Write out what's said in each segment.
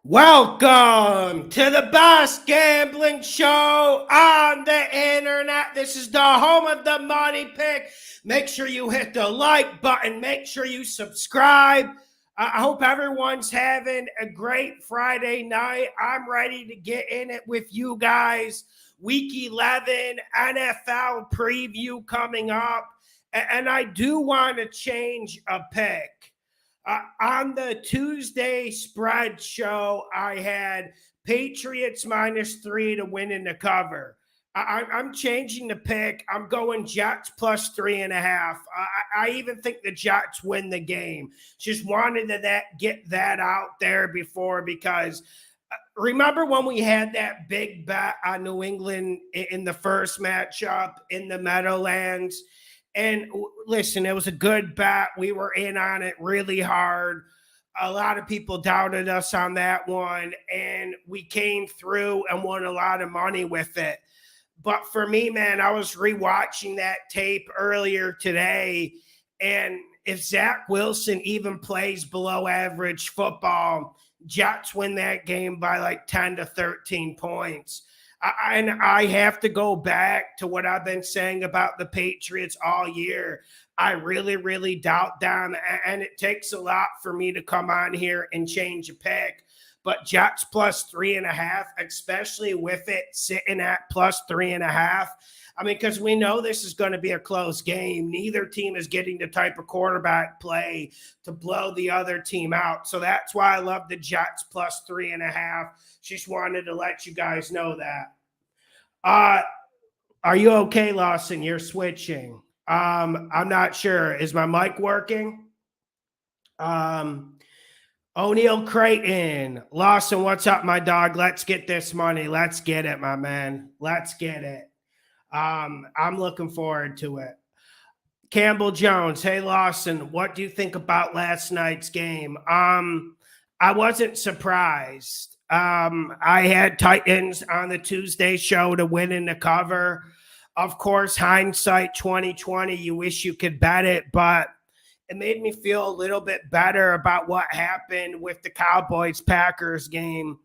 Welcome to the best gambling show on the internet. This is the home of the money pick. Make sure you hit the like button. Make sure you subscribe. I hope everyone's having a great Friday night. I'm ready to get in it with you guys. Week 11 NFL preview coming up. And I do want to change a pick. On the Tuesday spread show, I had Patriots -3 to win in the cover. I'm changing the pick. I'm going Jets +3.5. I even think the Jets win the game. Just wanted to get that out there before because remember when we had that big bet on New England in the first matchup in the Meadowlands? And listen, it was a good bet. We were in on it really hard. A lot of people doubted us on that one, and we came through and won a lot of money with it. But for me, man, I was rewatching that tape earlier today, and if Zach Wilson even plays below average football, Jets win that game by like 10 to 13 points. I have to go back to what I've been saying about the Patriots all year. I really, really doubt them, and it takes a lot for me to come on here and change a pick. But Jets +3.5, especially with it sitting at +3.5. I mean, because we know this is going to be a close game. Neither team is getting the type of quarterback play to blow the other team out. So that's why I love the Jets +3.5. Just wanted to let you guys know that. Are you okay, Lawson? You're switching. I'm not sure. Is my mic working? O'Neill Creighton. Lawson, what's up, my dog? Let's get this money. Let's get it, my man. Let's get it. I'm looking forward to it. Campbell Jones. Hey, Lawson, what do you think about last night's game? I wasn't surprised. I had Titans on the Tuesday show to win in the cover. Of course, hindsight 2020, you wish you could bet it, but it made me feel a little bit better about what happened with the Cowboys-Packers game.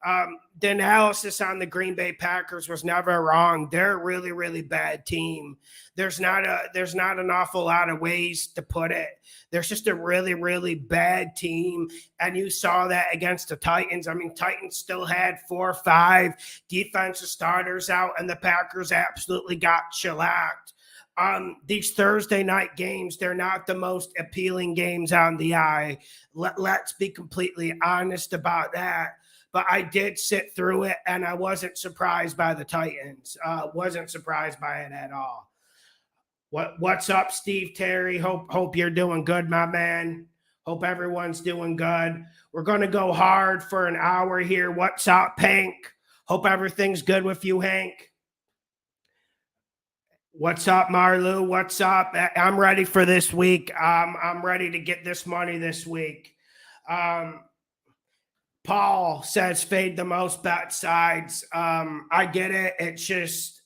The analysis on the Green Bay Packers was never wrong. They're a really, really bad team. There's not an awful lot of ways to put it. There's just a really, really bad team. And you saw that against the Titans. I mean, Titans still had 4 or 5 defensive starters out, and the Packers absolutely got shellacked. These Thursday night games, they're not the most appealing games on the eye. Let's be completely honest about that. But I did sit through it, and I wasn't surprised by the Titans. Wasn't surprised by it at all. What's up, Steve Terry? Hope you're doing good, my man. Hope everyone's doing good. We're going to go hard for an hour here. What's up, Hank? Hope everything's good with you, Hank. What's up, Marlou? What's up? I'm ready for this week. I'm ready to get this money this week. Paul says fade the most bet sides. I get it. It's just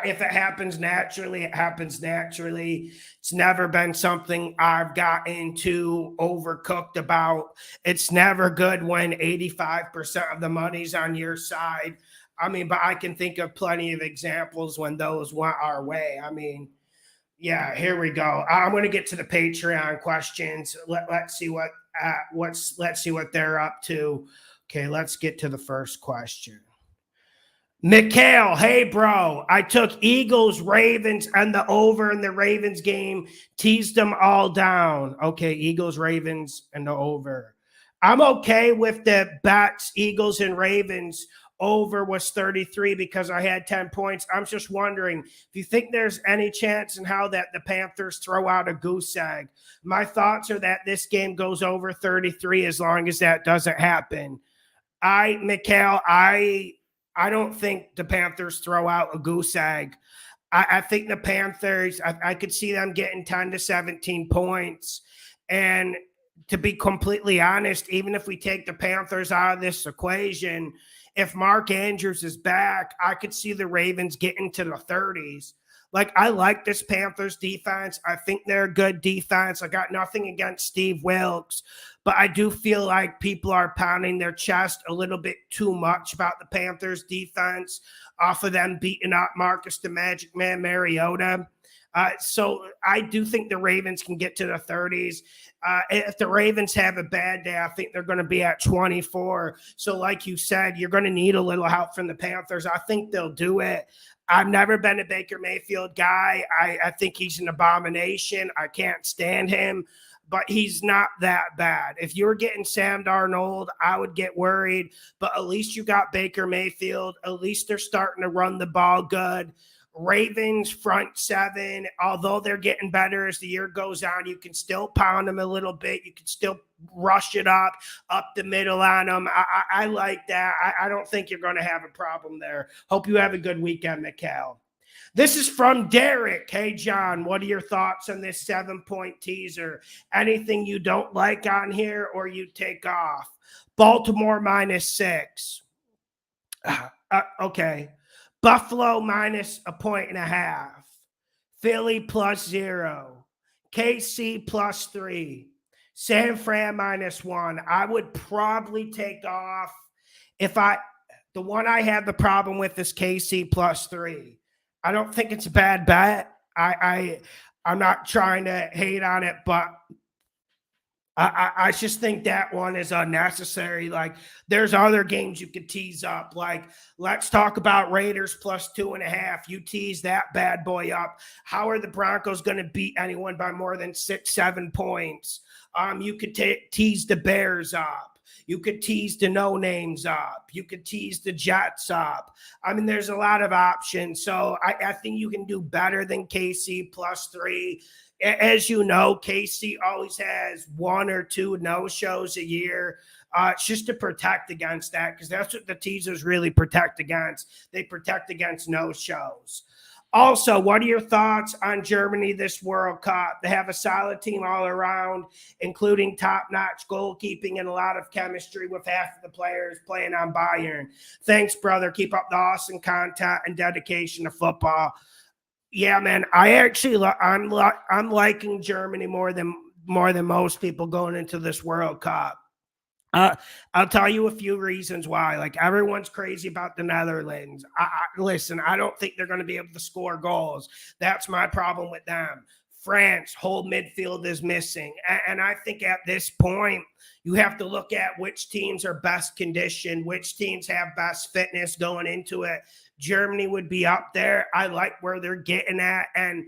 if it happens naturally, it happens naturally. It's never been something I've gotten too overcooked about. It's never good when 85% of the money's on your side. I mean, but I can think of plenty of examples when those went our way. I mean, yeah, here we go. I'm going to get to the Patreon questions. Let's see what they're up to. Okay, let's get to the first question. Mikhail, hey, bro. I took Eagles, Ravens, and the over in the Ravens game. Teased them all down. Okay, Eagles, Ravens, and the over. I'm okay with the bets, Eagles and Ravens. Over was 33 because I had 10 points. I'm just wondering if you think there's any chance in how that the Panthers throw out a goose egg. My thoughts are that this game goes over 33 as long as that doesn't happen. Mikhail, I don't think the Panthers throw out a goose egg. I think the Panthers, I could see them getting 10 to 17 points. And to be completely honest, even if we take the Panthers out of this equation, if Mark Andrews is back, I could see the Ravens getting to the 30s. Like, I like this Panthers defense. I think they're a good defense. I got nothing against Steve Wilkes, but I do feel like people are pounding their chest a little bit too much about the Panthers defense off of them beating up Marcus the Magic Man Mariota. So I do think the Ravens can get to the 30s. If the Ravens have a bad day, I think they're going to be at 24. So like you said, you're going to need a little help from the Panthers. I think they'll do it. I've never been a Baker Mayfield guy. I think he's an abomination. I can't stand him, but he's not that bad. If you were getting Sam Darnold, I would get worried, but at least you got Baker Mayfield. At least they're starting to run the ball good. Ravens front seven, although they're getting better as the year goes on, you can still pound them a little bit. You can still rush it up the middle on them. I like that. I don't think you're going to have a problem there. Hope you have a good weekend, Mikhail. This is from Derek. Hey, John, what are your thoughts on this 7-point teaser? Anything you don't like on here or you take off? Baltimore -6. Okay. Buffalo -1.5. Philly +0. KC +3. San Fran -1. I would probably take off the one I have the problem with is KC +3. I don't think it's a bad bet. I'm not trying to hate on it, but I just think that one is unnecessary. Like, there's other games you could tease up. Like, let's talk about Raiders +2.5. You tease that bad boy up. How are the Broncos going to beat anyone by more than 6-7 points? You could tease the Bears up. You could tease the no names up. You could tease the Jets up. I mean, there's a lot of options. So I think you can do better than KC +3. As you know, KC always has 1 or 2 no-shows a year. It's just to protect against that, because that's what the teasers really protect against. They protect against no-shows. Also, what are your thoughts on Germany this World Cup? They have a solid team all around, including top-notch goalkeeping and a lot of chemistry with half of the players playing on Bayern. Thanks, brother. Keep up the awesome content and dedication to football. Yeah, man. I'm liking Germany more than most people going into this World Cup. I'll tell you a few reasons why. Like, everyone's crazy about the Netherlands. Listen, I don't think they're going to be able to score goals. That's my problem with them. France, whole midfield is missing. And I think at this point, you have to look at which teams are best conditioned, which teams have best fitness going into it. Germany would be up there. I like where they're getting at. And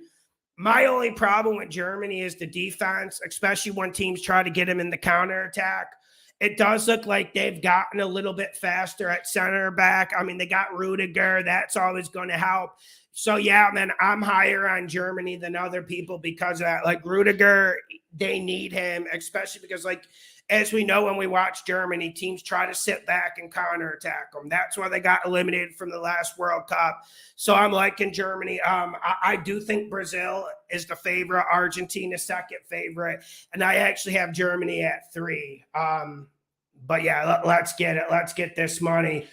my only problem with Germany is the defense, especially when teams try to get them in the counterattack. It does look like they've gotten a little bit faster at center back. I mean, they got Rudiger. That's always going to help. So, yeah, man, I'm higher on Germany than other people because of that. Like, Rudiger, they need him, especially because, like, as we know, when we watch Germany, teams try to sit back and counterattack them. That's why they got eliminated from the last World Cup. So I'm liking Germany. I do think Brazil is the favorite, Argentina second favorite, and I actually have Germany at 3. But yeah, let's get it. Let's get this money.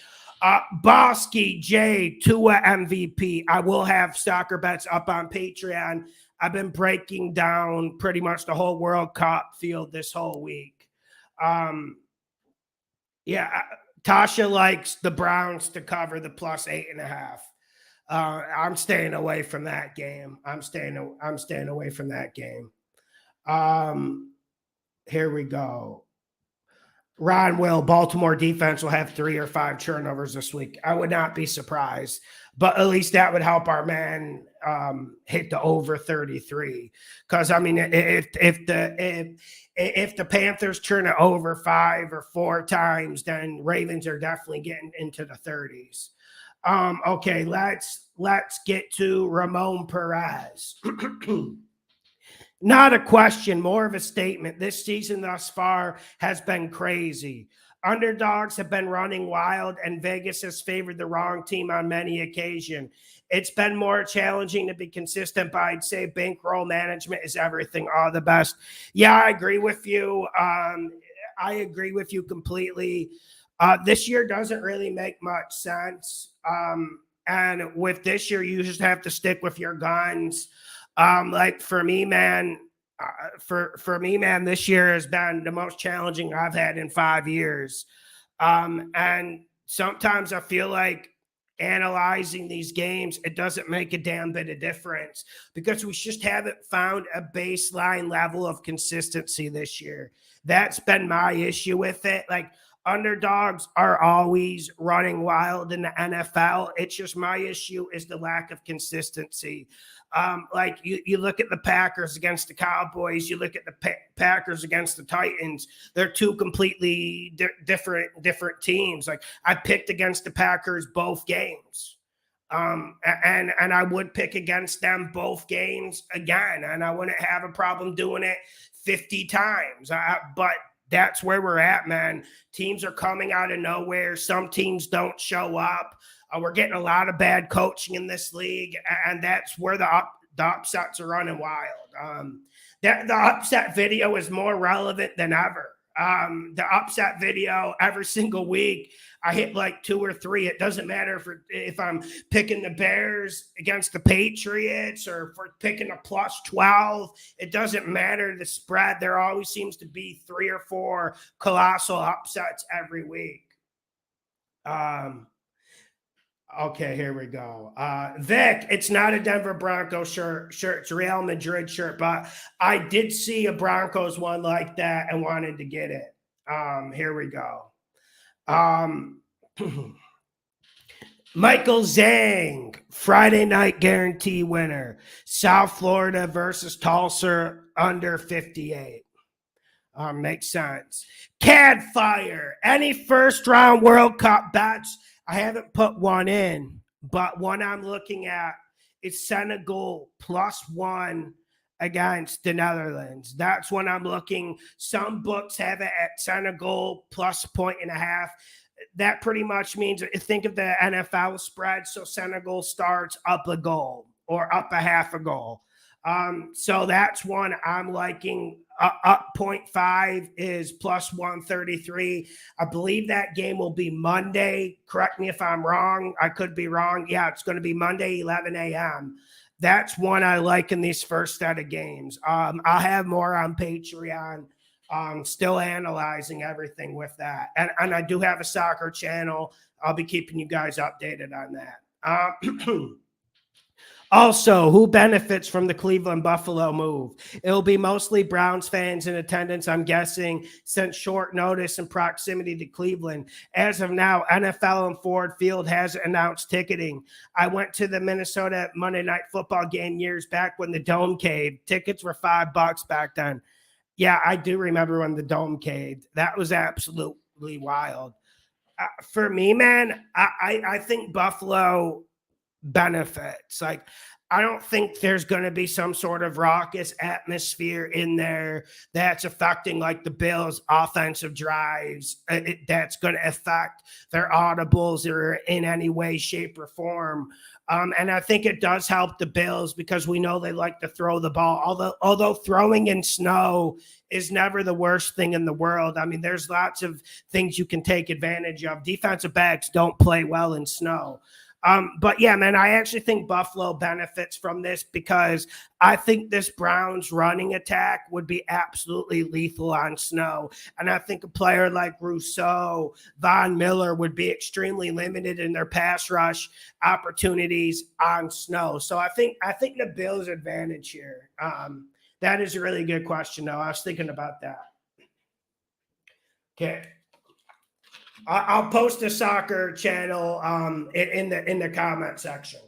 Bosky J, Tua MVP. I will have soccer bets up on Patreon. I've been breaking down pretty much the whole World Cup field this whole week. Yeah, Tasha likes the Browns to cover the +8.5. I'm staying away from that game. I'm staying away from that game. Here we go. Ron will. Baltimore defense will have 3 or 5 turnovers this week. I would not be surprised, but at least that would help our man hit the over 33. Because I mean, if the Panthers turn it over 5 or 4 times, then Ravens are definitely getting into the 30s. Okay, let's get to Ramon Perez. Not a question, more of a statement. This season thus far has been crazy. Underdogs have been running wild, and Vegas has favored the wrong team on many occasions. It's been more challenging to be consistent, but I'd say bankroll management is everything. All the best. Yeah, I agree with you. I agree with you completely. This year doesn't really make much sense. And with this year, you just have to stick with your guns. Like for me, man, for me, man, this year has been the most challenging I've had in 5 years. And sometimes I feel like analyzing these games, it doesn't make a damn bit of difference because we just haven't found a baseline level of consistency this year. That's been my issue with it. Like, underdogs are always running wild in the NFL. It's just my issue is the lack of consistency. Like you look at the Packers against the Cowboys, you look at the Packers against the Titans. They're two completely different teams. Like, I picked against the Packers both games. And I would pick against them both games again, and I wouldn't have a problem doing it 50 times. But that's where we're at, man. Teams are coming out of nowhere. Some teams don't show up. We're getting a lot of bad coaching in this league, and that's where the upsets are running wild. The upset video is more relevant than ever. The upset video every single week, I hit like 2 or 3. It doesn't matter if I'm picking the Bears against the Patriots or if we're picking a +12. It doesn't matter the spread. There always seems to be 3 or 4 colossal upsets every week. Okay, here we go. Vic, it's not a Denver Broncos shirt. It's a Real Madrid shirt, but I did see a Broncos one like that and wanted to get it. Here we go. Michael Zhang, Friday night guarantee winner. South Florida versus Tulsa, under 58. Makes sense. Cadfire, any first round World Cup bets? I haven't put one in, but one I'm looking at is Senegal +1 against the Netherlands. That's when I'm looking. Some books have it at Senegal +1.5. That pretty much means, think of the NFL spread. So Senegal starts up a goal or up a half a goal. So that's one I'm liking. Up 0.5 is +133. I believe that game will be Monday. Correct me if I'm wrong. I could be wrong. Yeah, it's going to be Monday, 11 a.m. That's one I like in these first set of games. I'll have more on Patreon. Still analyzing everything with that. And I do have a soccer channel. I'll be keeping you guys updated on that. Also, who benefits from the Cleveland-Buffalo move? It'll be mostly Browns fans in attendance, I'm guessing, since short notice and proximity to Cleveland. As of now, NFL and Ford Field has announced ticketing. I went to the Minnesota Monday Night Football game years back when the Dome caved. Tickets were $5 back then. Yeah, I do remember when the Dome caved. That was absolutely wild. For me, man, I think Buffalo benefits. Like, I don't think there's going to be some sort of raucous atmosphere in there that's affecting like the Bills' offensive drives. That's going to affect their audibles or in any way, shape, or form. And I think it does help the Bills because we know they like to throw the ball. Although throwing in snow is never the worst thing in the world. I mean, there's lots of things you can take advantage of. Defensive backs don't play well in snow. But yeah, man, I actually think Buffalo benefits from this because I think this Browns running attack would be absolutely lethal on snow. And I think a player like Rousseau, Von Miller would be extremely limited in their pass rush opportunities on snow. So I think the Bills' advantage here. That is a really good question, though. I was thinking about that. Okay. I'll post a soccer channel in the comment section.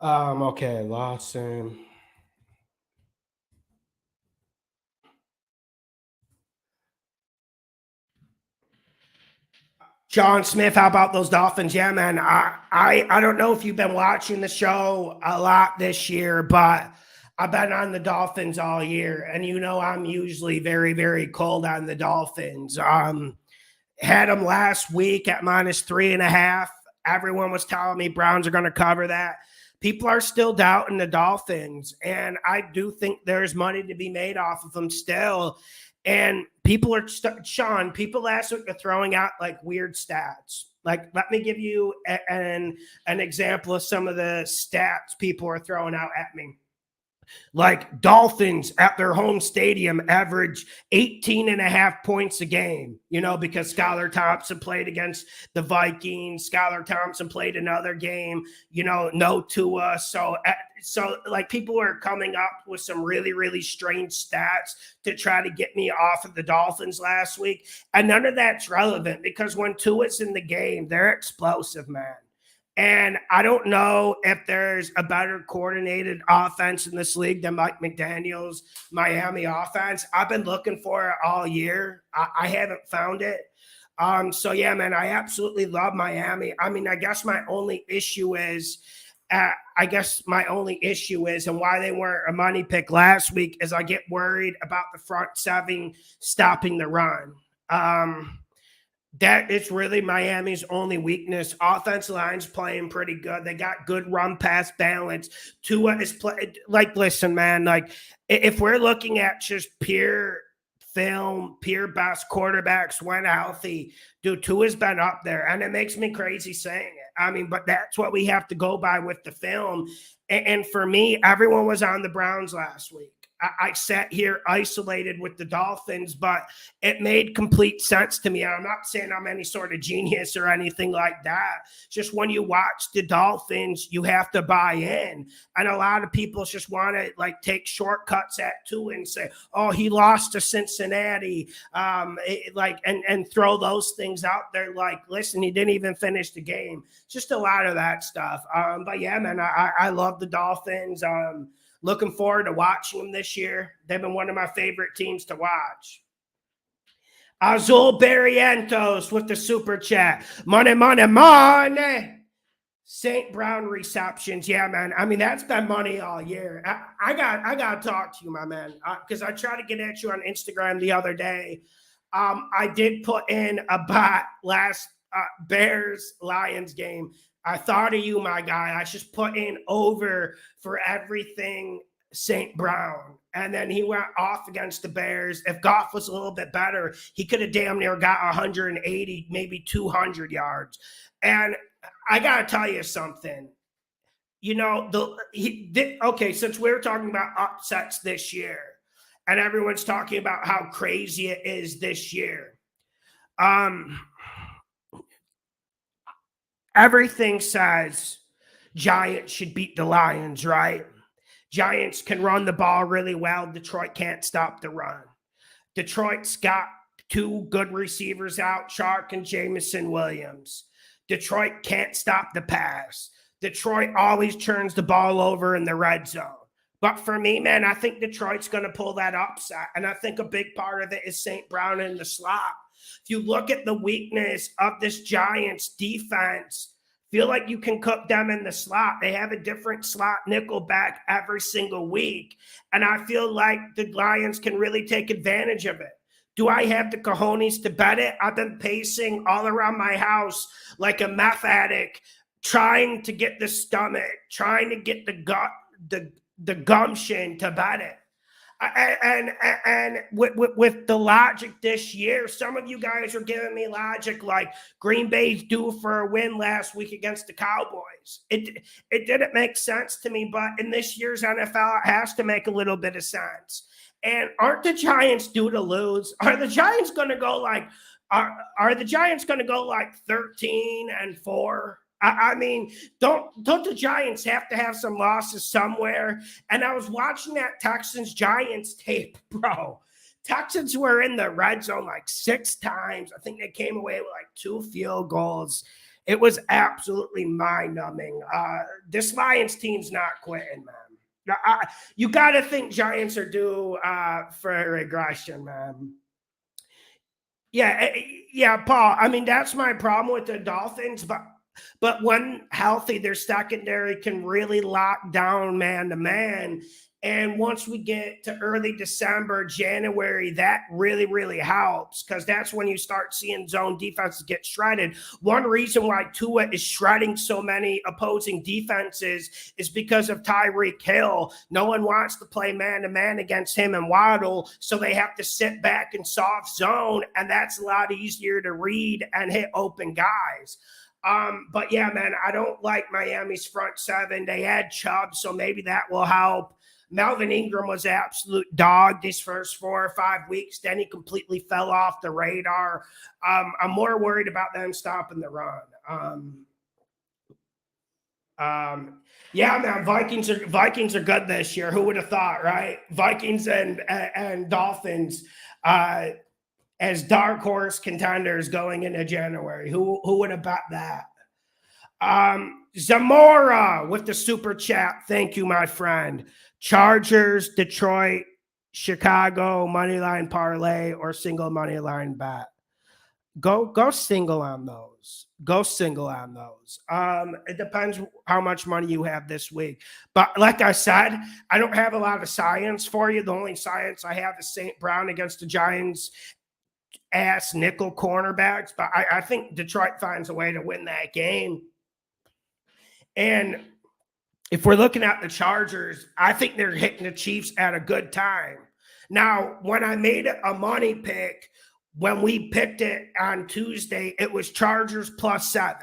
Okay, Lawson. John Smith, how about those Dolphins? Yeah, man. I don't know if you've been watching the show a lot this year, but I've been on the Dolphins all year, and you know I'm usually very, very cold on the Dolphins. Had them last week at -3.5. Everyone was telling me Browns are going to cover that. People are still doubting the Dolphins, and I do think there's money to be made off of them still. And Sean, people last week are throwing out like weird stats. Like, let me give you an example of some of the stats people are throwing out at me. Like Dolphins at their home stadium average 18 and a half points a game, because Skylar Thompson played against the Vikings. Skylar Thompson played another game, no Tua. So like people are coming up with some really, really strange stats to try to get me off of the Dolphins last week. And none of that's relevant because when Tua's in the game, they're explosive, man. And I don't know if there's a better coordinated offense in this league than Mike McDaniel's Miami offense. I've been looking for it all year. I haven't found it. So yeah, man, I absolutely love Miami. I mean, I guess my only issue is, and why they weren't a money pick last week is I get worried about the front seven stopping the run. That is really Miami's only weakness. Offensive line's playing pretty good. They got good run pass balance. Tua is listen, man, like if we're looking at just pure film, pure best quarterbacks when healthy, dude, Tua's been up there. And it makes me crazy saying it. I mean, but that's what we have to go by with the film. And for me, everyone was on the Browns last week. I sat here isolated with the Dolphins, but it made complete sense to me. And I'm not saying I'm any sort of genius or anything like that. Just when you watch the Dolphins, you have to buy in. And a lot of people just want to take shortcuts at Tua and say, oh, he lost to Cincinnati, and throw those things out there. Like, listen, he didn't even finish the game. Just a lot of that stuff. But yeah, man, I love the Dolphins. Looking forward to watching them this year. They've been one of my favorite teams to watch. Azul Barrientos with the super chat. Money, money, money. St. Brown receptions. Yeah, man. I mean, that's been money all year. I got to talk to you, my man, because I tried to get at you on Instagram the other day. I did put in a bet last Bears-Lions game. I thought of you, my guy. I just put in over for everything St. Brown. And then he went off against the Bears. If Goff was a little bit better, he could have damn near got 180, maybe 200 yards. And I got to tell you something. Okay, since we're talking about upsets this year, and everyone's talking about how crazy it is this year, everything says Giants should beat the Lions, right? Giants can run the ball really well. Detroit can't stop the run. Detroit's got two good receivers out, Chark and Jameson Williams. Detroit can't stop the pass. Detroit always turns the ball over in the red zone. But for me, man, I think Detroit's going to pull that upset. And I think a big part of it is St. Brown in the slot. If you look at the weakness of this Giants defense, feel like you can cook them in the slot. They have a different slot nickel back every single week. And I feel like the Lions can really take advantage of it. Do I have the cojones to bet it? I've been pacing all around my house like a meth addict, trying to get the stomach, trying to get the gumption to bet it. And with the logic this year, some of you guys are giving me logic like Green Bay's due for a win last week against the Cowboys. It didn't make sense to me, but in this year's NFL, it has to make a little bit of sense. And aren't the Giants due to lose? Are the Giants going to go are the Giants going to go 13-4? I mean, don't the Giants have to have some losses somewhere? And I was watching that Texans-Giants tape, bro. Texans were in the red zone 6 times. I think they came away with 2 field goals. It was absolutely mind-numbing. This Lions team's not quitting, man. You got to think Giants are due for a regression, man. Yeah, Paul. I mean, that's my problem with the Dolphins, but But when healthy, their secondary can really lock down man to man. And once we get to early December, January, that really, really helps because that's when you start seeing zone defenses get shredded. One reason why Tua is shredding so many opposing defenses is because of Tyreek Hill. No one wants to play man-to-man against him and Waddle, so they have to sit back in soft zone, and that's a lot easier to read and hit open guys. But yeah, man, I don't like Miami's front seven. They had Chubb, so maybe that will help. Melvin Ingram was absolute dog these first 4 or 5 weeks. Then he completely fell off the radar. I'm more worried about them stopping the run. Yeah, man, Vikings are good this year. Who would have thought, right? Vikings and Dolphins as dark horse contenders going into January. Who would have bet that? Zamora with the super chat. Thank you, my friend. Chargers, Detroit, Chicago, moneyline parlay, or single moneyline bet. Go single on those. Go single on those. It depends how much money you have this week. But like I said, I don't have a lot of science for you. The only science I have is St. Brown against the Giants ass nickel cornerbacks. But I think Detroit finds a way to win that game. And if we're looking at the Chargers, I think they're hitting the Chiefs at a good time. Now, when I made a money pick, when we picked it on Tuesday, it was Chargers +7.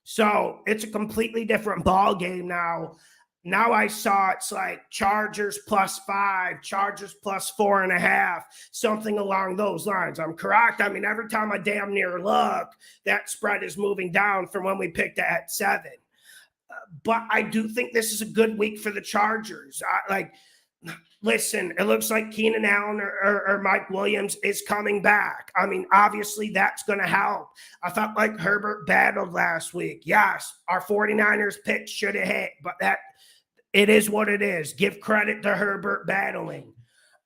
So it's a completely different ball game now. Now I saw it's like Chargers +5, Chargers +4.5, something along those lines. I'm correct. I mean, every time I damn near look, that spread is moving down from when we picked it at 7. But I do think this is a good week for the Chargers. Listen, it looks like Keenan Allen or Mike Williams is coming back. I mean, obviously that's going to help. I felt like Herbert battled last week. Yes, our 49ers pick should have hit, but it is what it is. Give credit to Herbert battling.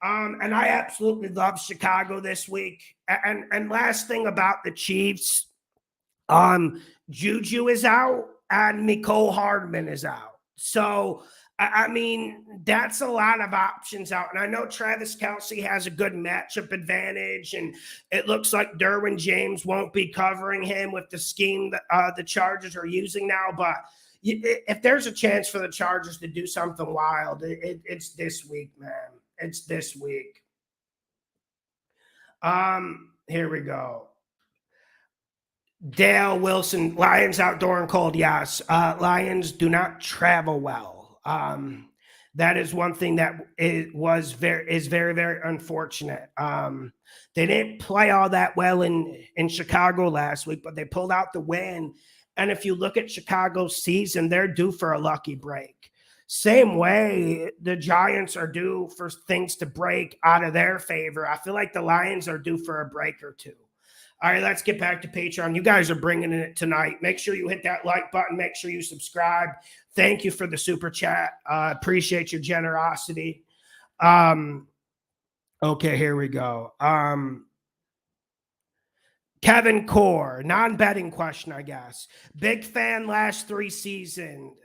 And I absolutely love Chicago this week. And last thing about the Chiefs, Juju is out and Mecole Hardman is out. So, I mean, that's a lot of options out. And I know Travis Kelce has a good matchup advantage, and it looks like Derwin James won't be covering him with the scheme that the Chargers are using now. But if there's a chance for the Chargers to do something wild, it's this week, man. It's this week. Here we go. Dale Wilson, Lions outdoor and cold. Yes. Lions do not travel well. That is one thing that is very, very unfortunate. They didn't play all that well in Chicago last week, but they pulled out the win. And if you look at Chicago's season, they're due for a lucky break. Same way the Giants are due for things to break out of their favor. I feel like the Lions are due for a break or two. All right, let's get back to Patreon. You guys are bringing it tonight. Make sure you hit that like button. Make sure you subscribe. Thank you for the super chat. Appreciate your generosity. Okay, here we go. Kevin Core, non-betting question, I guess. Big fan last three seasons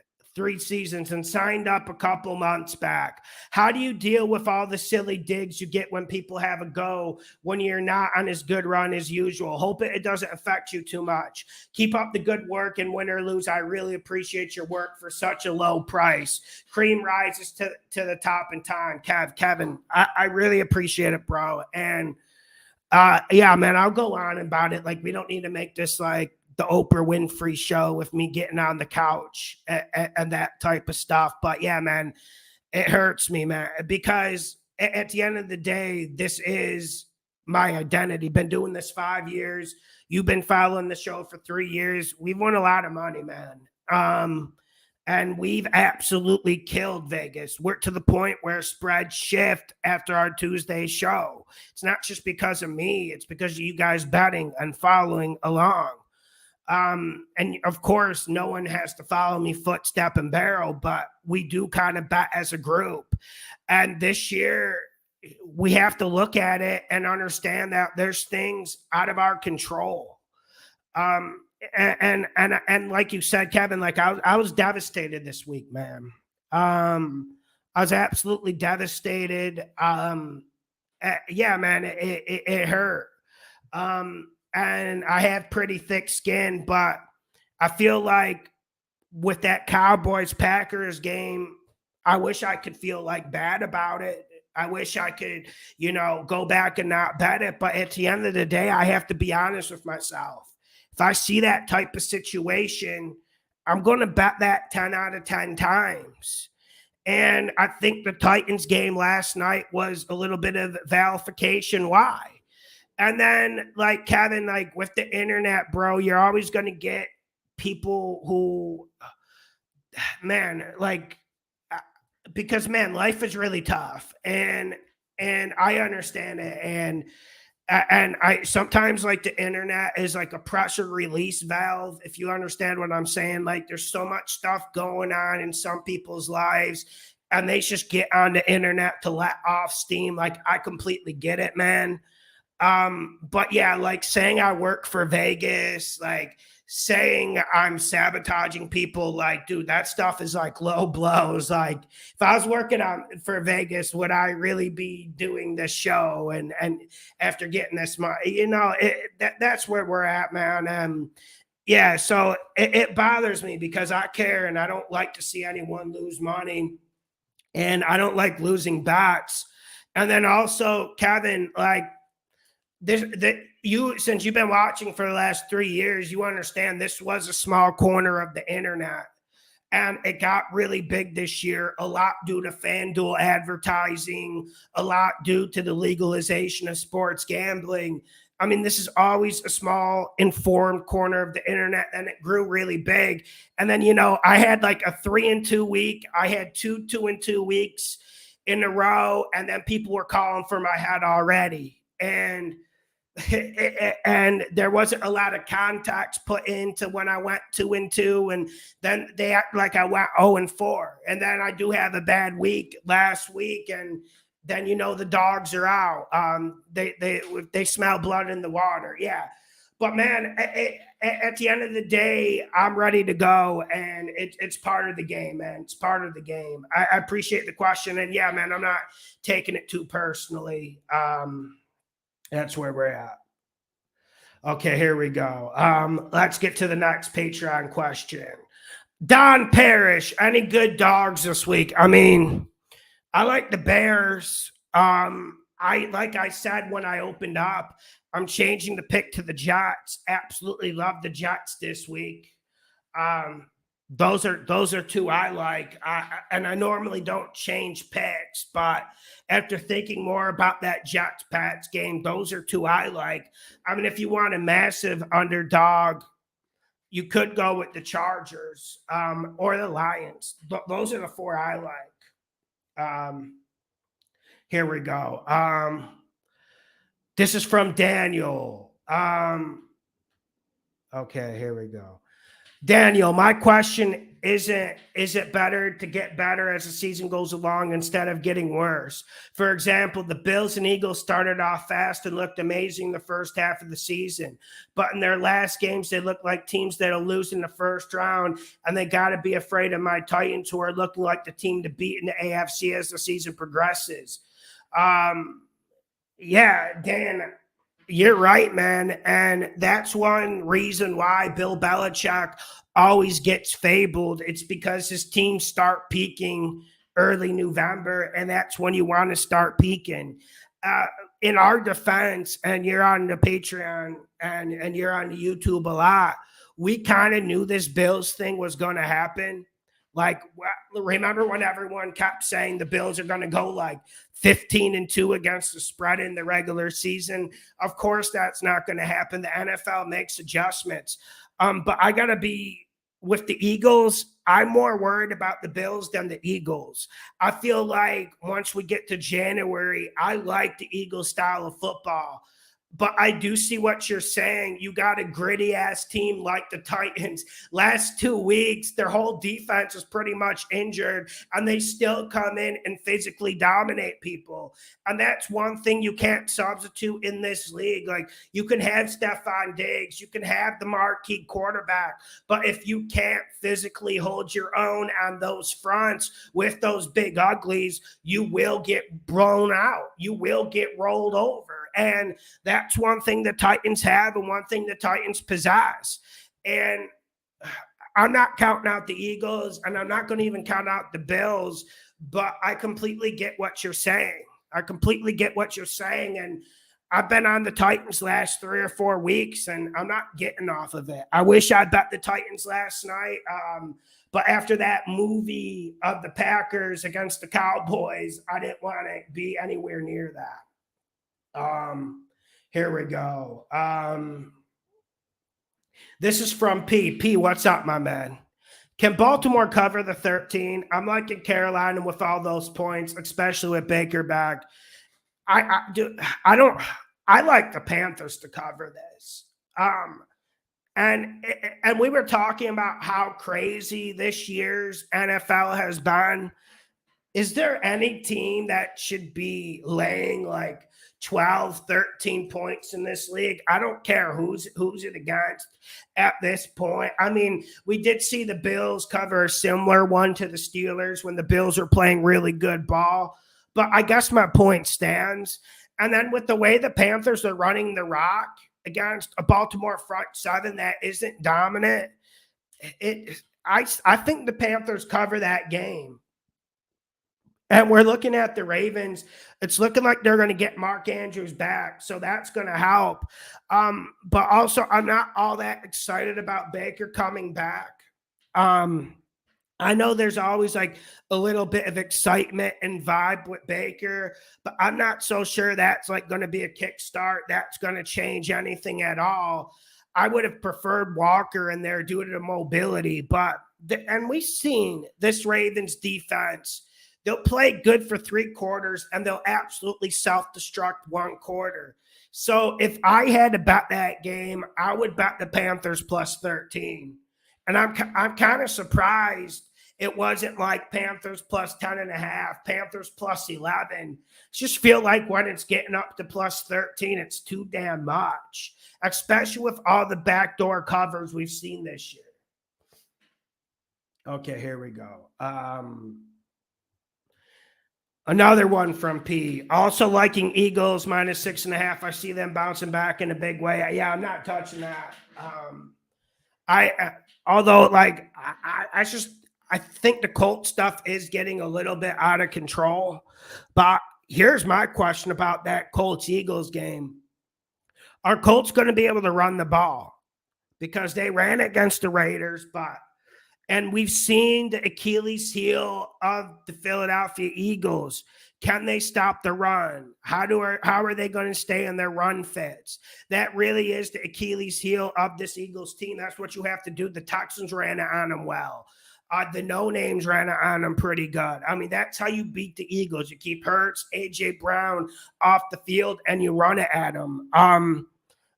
and signed up a couple months back. How do you deal with all the silly digs you get when people have a go when you're not on as good run as usual? Hope it doesn't affect you too much. Keep up the good work, and win or lose, I really appreciate your work for such a low price. Cream rises to the top in time. Kevin, I really appreciate it, bro. And yeah, man, I'll go on about it. Like, we don't need to make this like the Oprah Winfrey show with me getting on the couch and that type of stuff. But yeah, man, it hurts me, man, because at the end of the day, this is my identity. Been doing this 5 years. You've been following the show for 3 years. We've won a lot of money, man. And we've absolutely killed Vegas. We're to the point where spreads shift after our Tuesday show. It's not just because of me. It's because of you guys betting and following along. And of course, no one has to follow me footstep and barrel, but we do kind of bet as a group. And this year, we have to look at it and understand that there's things out of our control. and like you said, Kevin, like I was devastated this week, man. I was absolutely devastated. Yeah, man, it hurt. And I have pretty thick skin, but I feel like with that Cowboys Packers game, I wish I could feel like bad about it. I wish I could, go back and not bet it. But at the end of the day, I have to be honest with myself. If I see that type of situation, I'm going to bet that 10 out of 10 times. And I think the Titans game last night was a little bit of verification why. And then, like, Kevin, like with the internet, bro, you're always going to get people who, man, like, because man, life is really tough, and I understand it, and I sometimes like the internet is like a pressure release valve, if you understand what I'm saying. Like there's so much stuff going on in some people's lives, and they just get on the internet to let off steam. Like I completely get it, man. But yeah, like saying I work for Vegas, like saying I'm sabotaging people, like, dude, that stuff is like low blows. Like, if I was working on for Vegas, would I really be doing this show? And after getting this money, that's where we're at, man. Yeah, so it bothers me because I care and I don't like to see anyone lose money, and I don't like losing bets. And then also, Kevin, like, since you've been watching for the last 3 years, you understand this was a small corner of the internet, and it got really big this year, a lot due to FanDuel advertising, a lot due to the legalization of sports gambling. I mean, this is always a small, informed corner of the internet, and it grew really big. And then, I had like a 3-2 week. I had 2-2 weeks in a row, and then people were calling for my head already. And there wasn't a lot of context put into when I went 2-2, and then they act like I went 0-4, and then I do have a bad week last week, and then the dogs are out. They smell blood in the water, yeah. But man, at the end of the day, I'm ready to go, and it's part of the game, man. It's part of the game. I appreciate the question, and yeah, man, I'm not taking it too personally. That's where we're at. Okay, here we go. Let's get to the next Patreon question. Don Parrish, any good dogs this week? I mean, I like the Bears. Like I said when I opened up, I'm changing the pick to the Jets. Absolutely love the Jets this week. Those are two I like. And I normally don't change picks, but after thinking more about that Jets-Pats game, those are two I like. I mean, if you want a massive underdog, you could go with the Chargers or the Lions. Those are the four I like. Here we go. This is from Daniel. Okay, here we go. Daniel, my question is it better to get better as the season goes along instead of getting worse? For example, the Bills and Eagles started off fast and looked amazing the first half of the season, but in their last games, they look like teams that'll lose in the first round, and they got to be afraid of my Titans, who are looking like the team to beat in the AFC as the season progresses. Yeah, Dan, you're right, man. And that's one reason why Bill Belichick always gets fabled. It's because his teams start peaking early November, and that's when you want to start peaking. In our defense, and you're on the Patreon and you're on the YouTube a lot, we kind of knew this Bills thing was going to happen. Like, remember when everyone kept saying the Bills are going to go like 15-2 against the spread in the regular season? Of course, that's not going to happen. The NFL makes adjustments. But I got to be with the Eagles. I'm more worried about the Bills than the Eagles. I feel like once we get to January, I like the Eagles style of football. But I do see what you're saying. You got a gritty ass team like the Titans. Last 2 weeks, their whole defense is pretty much injured, and they still come in and physically dominate people. And that's one thing you can't substitute in this league. Like, you can have Stephon Diggs, you can have the marquee quarterback, but if you can't physically hold your own on those fronts with those big uglies, you will get blown out. You will get rolled over. And that's one thing the Titans have and one thing the Titans possess. And I'm not counting out the Eagles, and I'm not going to even count out the Bills, but I completely get what you're saying. I completely get what you're saying. And I've been on the Titans last 3 or 4 weeks, and I'm not getting off of it. I wish I bet the Titans last night. But after that movie of the Packers against the Cowboys, I didn't want to be anywhere near that. Here we go. This is from P. P, what's up, my man? Can Baltimore cover the 13? I'm liking Carolina with all those points, especially with Baker back. I like the Panthers to cover this. And we were talking about how crazy this year's NFL has been. Is there any team that should be laying like 12, 13 points in this league? I don't care who's it against at this point. I mean, we did see the Bills cover a similar one to the Steelers when the Bills are playing really good ball. But I guess my point stands. And then with the way the Panthers are running the rock against a Baltimore front seven that isn't dominant, I think the Panthers cover that game. And we're looking at the Ravens. It's looking like they're going to get Mark Andrews back, so that's going to help. But also, I'm not all that excited about Baker coming back. I know there's always like a little bit of excitement and vibe with Baker, but I'm not so sure that's like going to be a kickstart that's going to change anything at all. I would have preferred Walker in there due to the mobility, but and we've seen this Ravens defense. They'll play good for 3 quarters, and they'll absolutely self-destruct 1 quarter. So if I had to bet that game, I would bet the Panthers plus 13. And I'm kind of surprised it wasn't like Panthers plus 10.5, Panthers plus 11. Just feel like when it's getting up to plus 13, it's too damn much, especially with all the backdoor covers we've seen this year. Okay, here we go. Another one from P. Also liking Eagles minus 6.5. I see them bouncing back in a big way. Yeah, I'm not touching that. I think the Colts stuff is getting a little bit out of control. But here's my question about that Colts-Eagles game. Are Colts going to be able to run the ball? Because they ran against the Raiders, and we've seen the Achilles heel of the Philadelphia Eagles. Can they stop the run? How are they going to stay in their run fits? That really is the Achilles heel of this Eagles team. That's what you have to do. The Texans ran it on them well. The no-names ran it on them pretty good. I mean, that's how you beat the Eagles. You keep Hurts, A.J. Brown off the field, and you run it at them.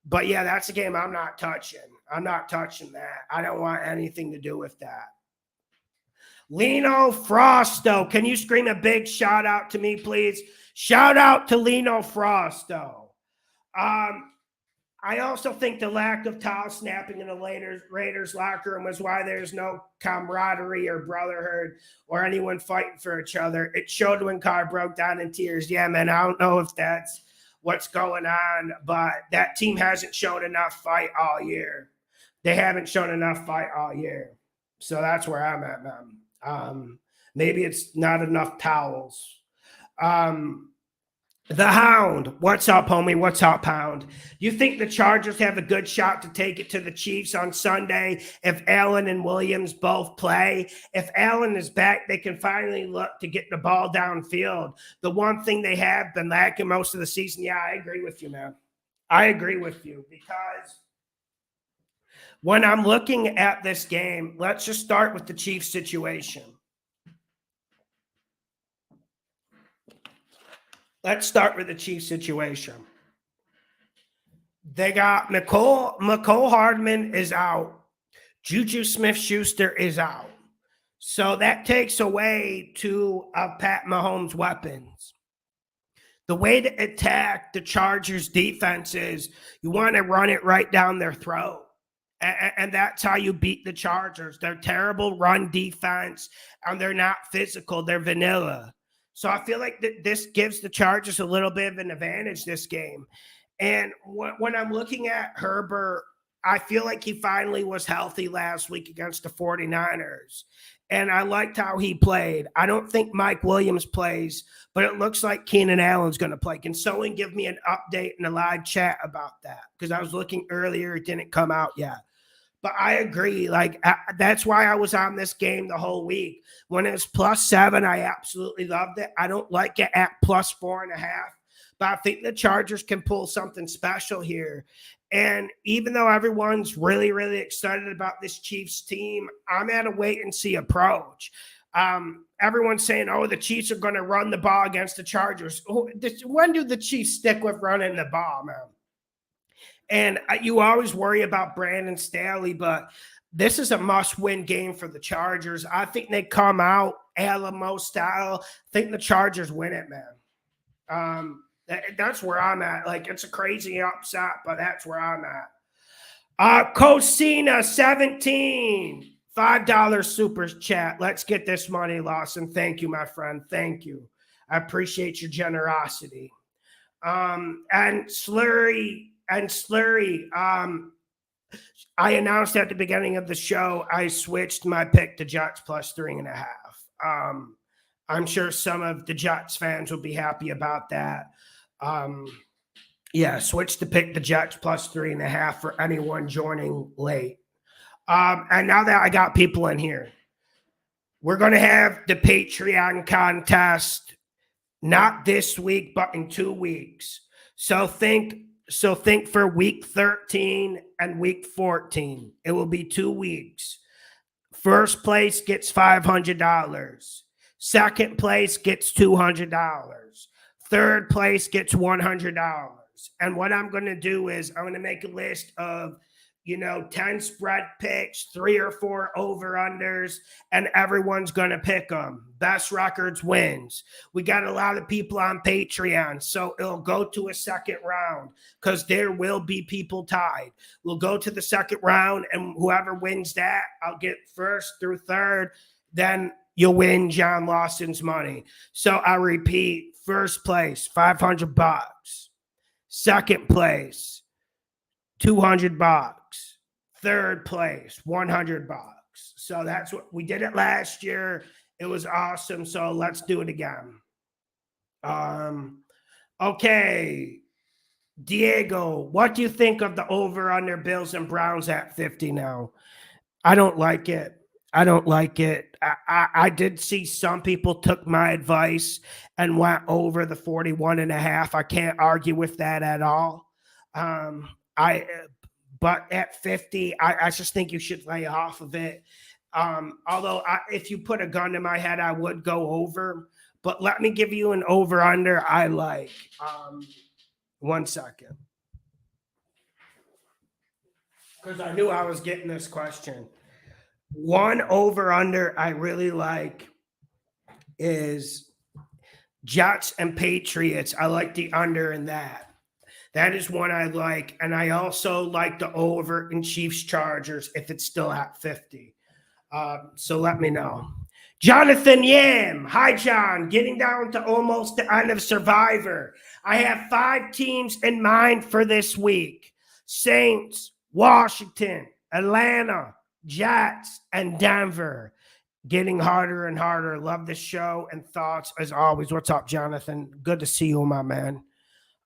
But, yeah, that's a game I'm not touching. I'm not touching that. I don't want anything to do with that. Lino Frosto. Can you scream a big shout out to me, please? Shout out to Lino Frosto. I also think the lack of towel snapping in the Raiders locker room was why there's no camaraderie or brotherhood or anyone fighting for each other. It showed when Carr broke down in tears. Yeah, man, I don't know if that's what's going on, but that team hasn't shown enough fight all year. They haven't shown enough fight all year. So that's where I'm at, man. Maybe it's not enough towels. The Hound. What's up, homie? What's up, Pound? You think the Chargers have a good shot to take it to the Chiefs on Sunday if Allen and Williams both play? If Allen is back, they can finally look to get the ball downfield. The one thing they have been lacking most of the season. Yeah, I agree with you, man. I agree with you because when I'm looking at this game, let's just start with the Chiefs situation. Let's start with the Chiefs situation. They got McCole Hardman is out. Juju Smith-Schuster is out. So that takes away two of Pat Mahomes' weapons. The way to attack the Chargers defense is you want to run it right down their throat. And that's how you beat the Chargers. They're terrible run defense, and they're not physical. They're vanilla. So I feel like this gives the Chargers a little bit of an advantage this game. And when I'm looking at Herbert, I feel like he finally was healthy last week against the 49ers. And I liked how he played. I don't think Mike Williams plays, but it looks like Keenan Allen's going to play. Can someone give me an update in the live chat about that? Because I was looking earlier, it didn't come out yet. But I agree. That's why I was on this game the whole week. When it was +7, I absolutely loved it. I don't like it at +4.5. But I think the Chargers can pull something special here. And even though everyone's really, really excited about this Chiefs team, I'm at a wait-and-see approach. Everyone's saying, the Chiefs are going to run the ball against the Chargers. When do the Chiefs stick with running the ball, man? And you always worry about Brandon Staley, but this is a must-win game for the Chargers. I think they come out Alamo style. I think the Chargers win it, man. That's where I'm at. It's a crazy upset, but that's where I'm at. Cosina 17, $5 super chat. Let's get this money, Lawson. Thank you, my friend. Thank you. I appreciate your generosity. And Slurry, I announced at the beginning of the show, I switched my pick to Jets +3.5. I'm sure some of the Jets fans will be happy about that. Switch to pick the Jets +3.5 for anyone joining late. And now that I got people in here, we're going to have the Patreon contest, not this week, but in 2 weeks. So think for week 13 and week 14. It will be 2 weeks. First place gets $500. Second place gets $200. Third place gets $100. And what I'm going to do is I'm going to make a list of 10 spread picks, 3 or 4 over-unders, and everyone's going to pick them. Best records wins. We got a lot of people on Patreon, so it'll go to a second round because there will be people tied. We'll go to the second round, and whoever wins that, I'll get first through third. Then you'll win John Lawson's money. So I repeat, first place, $500. Second place, $200. Third place, $100. So that's what we did it last year. It was awesome. So let's do it again. Okay. Diego, what do you think of the over under Bills and Browns at 50 now? I don't like it. I did see some people took my advice and went over the 41.5. I can't argue with that at all. But at 50, I just think you should lay off of it. Although if you put a gun to my head, I would go over. But let me give you an over-under I like. 1 second. Because I knew I was getting this question. One over-under I really like is Jets and Patriots. I like the under in that. That is one I like. And I also like the over in Chiefs Chargers if it's still at 50. So let me know. Jonathan Yam. Hi, John. Getting down to almost the end of Survivor. I have 5 teams in mind for this week. Saints, Washington, Atlanta, Jets, and Denver. Getting harder and harder. Love the show and thoughts as always. What's up, Jonathan? Good to see you, my man.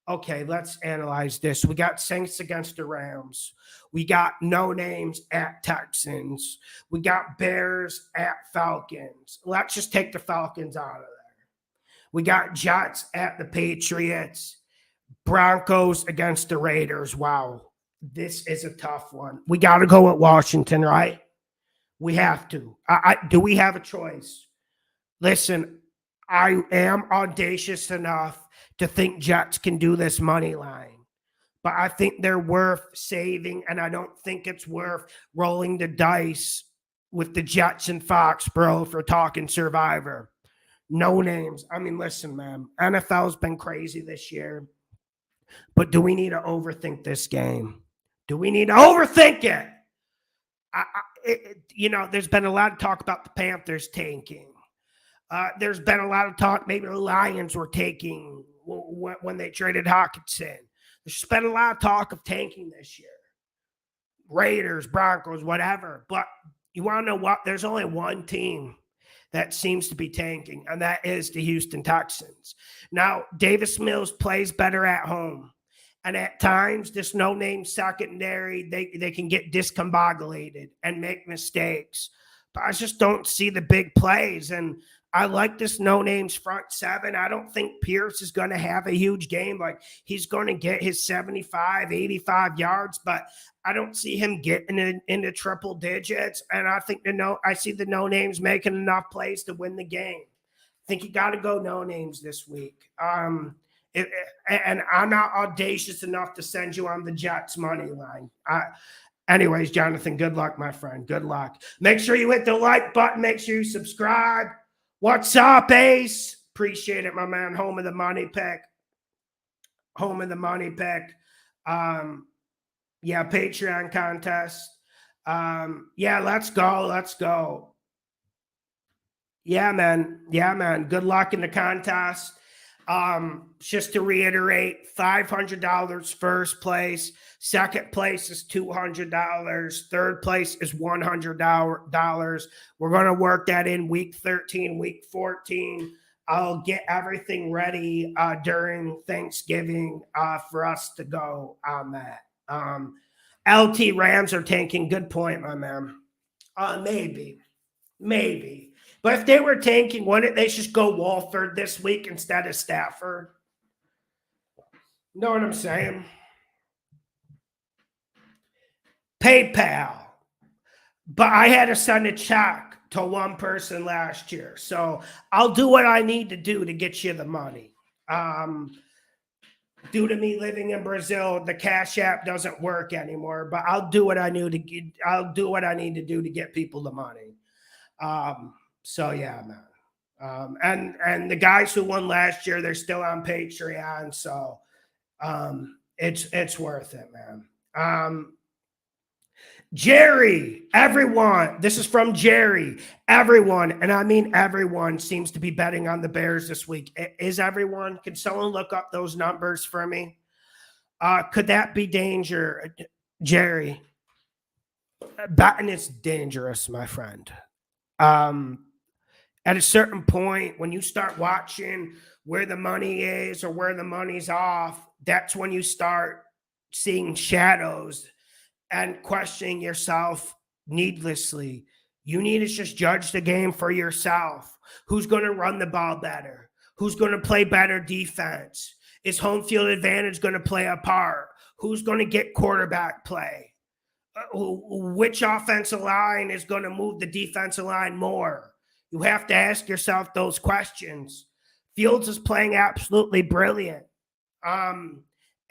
Okay, let's analyze this. We got Saints against the Rams. We got no names at Texans. We got Bears at Falcons. Let's just take the Falcons out of there. We got Jets at the Patriots. Broncos against the Raiders. Wow, this is a tough one. We got to go at Washington, right? We have to. Do we have a choice? Listen, I am audacious enough to think Jets can do this money line. but I think they're worth saving, and I don't think it's worth rolling the dice with the Jets and Foxborough for talking Survivor. No names. I mean, listen, man, NFL's been crazy this year, but do we need to overthink this game? Do we need to overthink it? There's been a lot of talk about the Panthers tanking. There's been a lot of talk maybe the Lions were taking when they traded Hawkinson. There's been a lot of talk of tanking this year. Raiders, Broncos, whatever. But you want to know what? There's only one team that seems to be tanking, and that is the Houston Texans. Now, Davis Mills plays better at home. And at times, this no-name secondary, they can get discombobulated and make mistakes. But I just don't see the big plays. And I like this no-names front seven. I don't think Pierce is going to have a huge game. Like, he's going to get his 75, 85 yards, but I don't see him getting into triple digits. And I think I see the no-names making enough plays to win the game. I think you got to go no-names this week. And I'm not audacious enough to send you on the Jets money line. Anyways, Jonathan, good luck, my friend. Good luck. Make sure you hit the like button. Make sure you subscribe. What's up, Ace? Appreciate it, my man. Home of the money pick. Home of the money pick. Yeah, Patreon contest. Yeah, let's go. Let's go. Yeah, man. Yeah, man. Good luck in the contest. Just to reiterate, $500 first place, second place is $200, third place is $100. We're going to work that in week 13, week 14. I'll get everything ready during Thanksgiving for us to go on that. LT Rams are tanking. Good point, my man. Maybe. But if they were tanking, wouldn't they just go Walford this week instead of Stafford? Know what I'm saying? PayPal. But I had to send a check to one person last year. So I'll do what I need to do to get you the money. Due to me living in Brazil, the Cash App doesn't work anymore. But I'll do what I need to do to get people the money. So yeah, man. And the guys who won last year, they're still on Patreon. So it's worth it, man. Jerry, everyone, this is from Jerry. Everyone, and I mean everyone, seems to be betting on the Bears this week. Is everyone? Can someone look up those numbers for me? Could that be danger, Jerry? Betting is dangerous, my friend. At a certain point, when you start watching where the money is or where the money's off, that's when you start seeing shadows and questioning yourself needlessly. You need to just judge the game for yourself. Who's going to run the ball better? Who's going to play better defense? Is home field advantage going to play a part? Who's going to get quarterback play? Which offensive line is going to move the defensive line more? You have to ask yourself those questions. Fields is playing absolutely brilliant.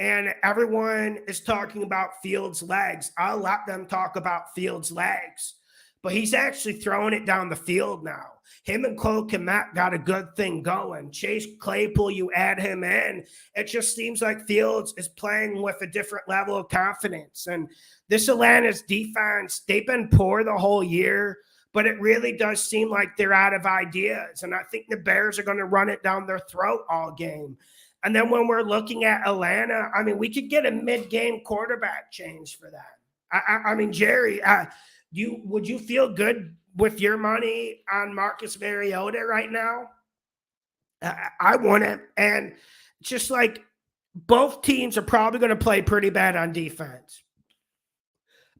And everyone is talking about Fields' legs. I'll let them talk about Fields' legs. But he's actually throwing it down the field now. Him and Cole Kmet got a good thing going. Chase Claypool, you add him in. It just seems like Fields is playing with a different level of confidence. And this Atlanta's defense, they've been poor the whole year, but it really does seem like they're out of ideas. And I think the Bears are going to run it down their throat all game. And then when we're looking at Atlanta, I mean, we could get a mid-game quarterback change for that. I mean, Jerry, would you feel good with your money on Marcus Mariota right now? I wouldn't. And just like both teams are probably going to play pretty bad on defense.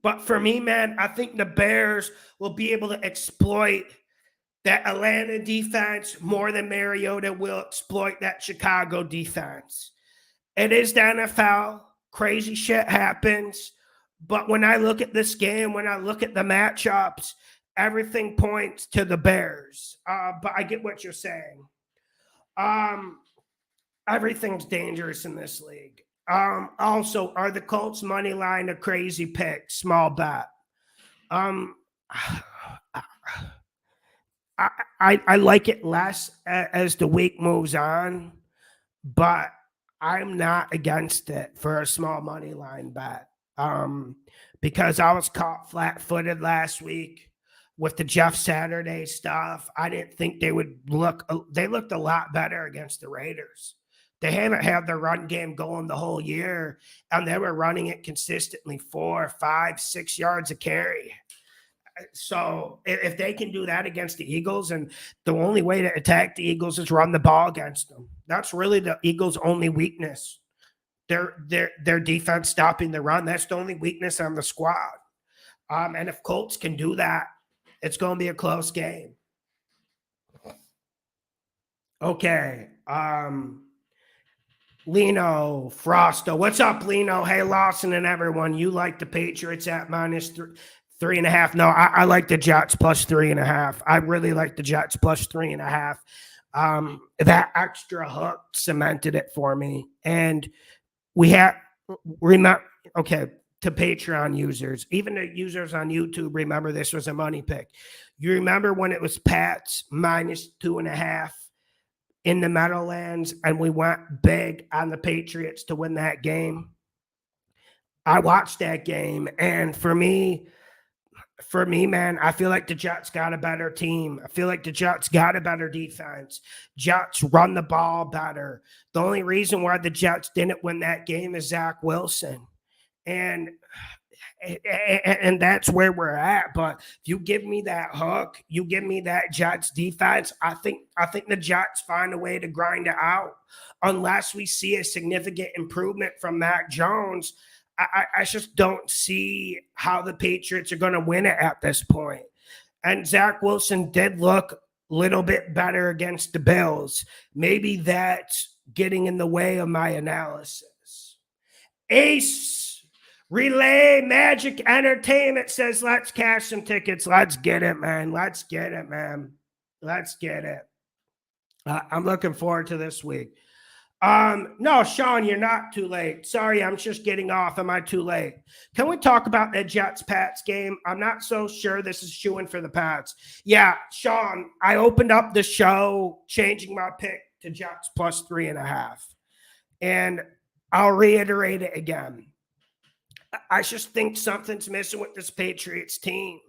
But for me, man, I think the Bears will be able to exploit that Atlanta defense more than Mariota will exploit that Chicago defense. It is the NFL. Crazy shit happens. But when I look at this game, when I look at the matchups, everything points to the Bears. But I get what you're saying. Everything's dangerous in this league. Also, are the Colts money line a crazy pick? Small bet. Um, I like it less as the week moves on, but I'm not against it for a small money line bet. Um, because I was caught flat-footed last week with the Jeff Saturday stuff. I didn't think they would look. They looked a lot better against the Raiders. They haven't had their run game going the whole year, and they were running it consistently 4, 5, 6 yards a carry. So if they can do that against the Eagles, and the only way to attack the Eagles is run the ball against them. That's really the Eagles' only weakness. Their defense stopping the run. That's the only weakness on the squad. And if Colts can do that, it's going to be a close game. Okay. Lino Frosto. What's up, Lino? Hey, Lawson and everyone. You like the Patriots at -3.5? No, I like the Jets +3.5. I really like the Jets +3.5. That extra hook cemented it for me. And we have remember, okay, to Patreon users, even the users on YouTube, remember this was a money pick. You remember when it was Pats -2.5 in the Meadowlands, and we went big on the Patriots to win that game? I watched that game, and for me, man, I feel like the Jets got a better team. I feel like the Jets got a better defense. Jets run the ball better. The only reason why the Jets didn't win that game is Zach Wilson. And that's where we're at. But if you give me that hook, you give me that Jets defense, I think the Jets find a way to grind it out. Unless we see a significant improvement from Mac Jones, I just don't see how the Patriots are going to win it at this point. And Zach Wilson did look a little bit better against the Bills. Maybe that's getting in the way of my analysis. Ace Relay Magic Entertainment says, let's cash some tickets. Let's get it, man. Let's get it, man. Let's get it. I'm looking forward to this week. No, Sean, you're not too late. Sorry, I'm just getting off. Am I too late? Can we talk about the Jets-Pats game? I'm not so sure this is shooing for the Pats. Yeah, Sean, I opened up the show changing my pick to Jets +3.5. And I'll reiterate it again. I just think something's missing with this Patriots team.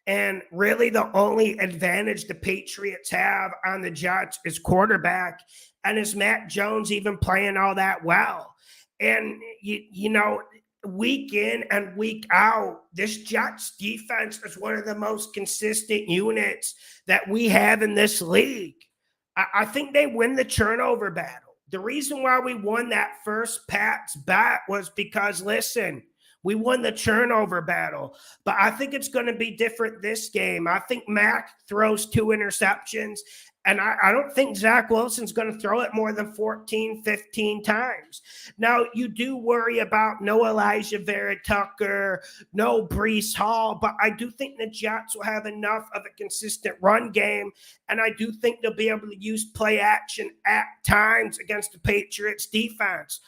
And really the only advantage the Patriots have on the Jets is quarterback. And is Matt Jones even playing all that well? And, you know, week in and week out, this Jets defense is one of the most consistent units that we have in this league. I think they win the turnover battle. The reason why we won that first Pats bet was because, listen, we won the turnover battle, but I think it's going to be different this game. I think Mac throws 2 interceptions, and I don't think Zach Wilson's going to throw it more than 14, 15 times. Now, you do worry about no Elijah Vera Tucker, no Breece Hall, but I do think the Jets will have enough of a consistent run game, and I do think they'll be able to use play action at times against the Patriots defense.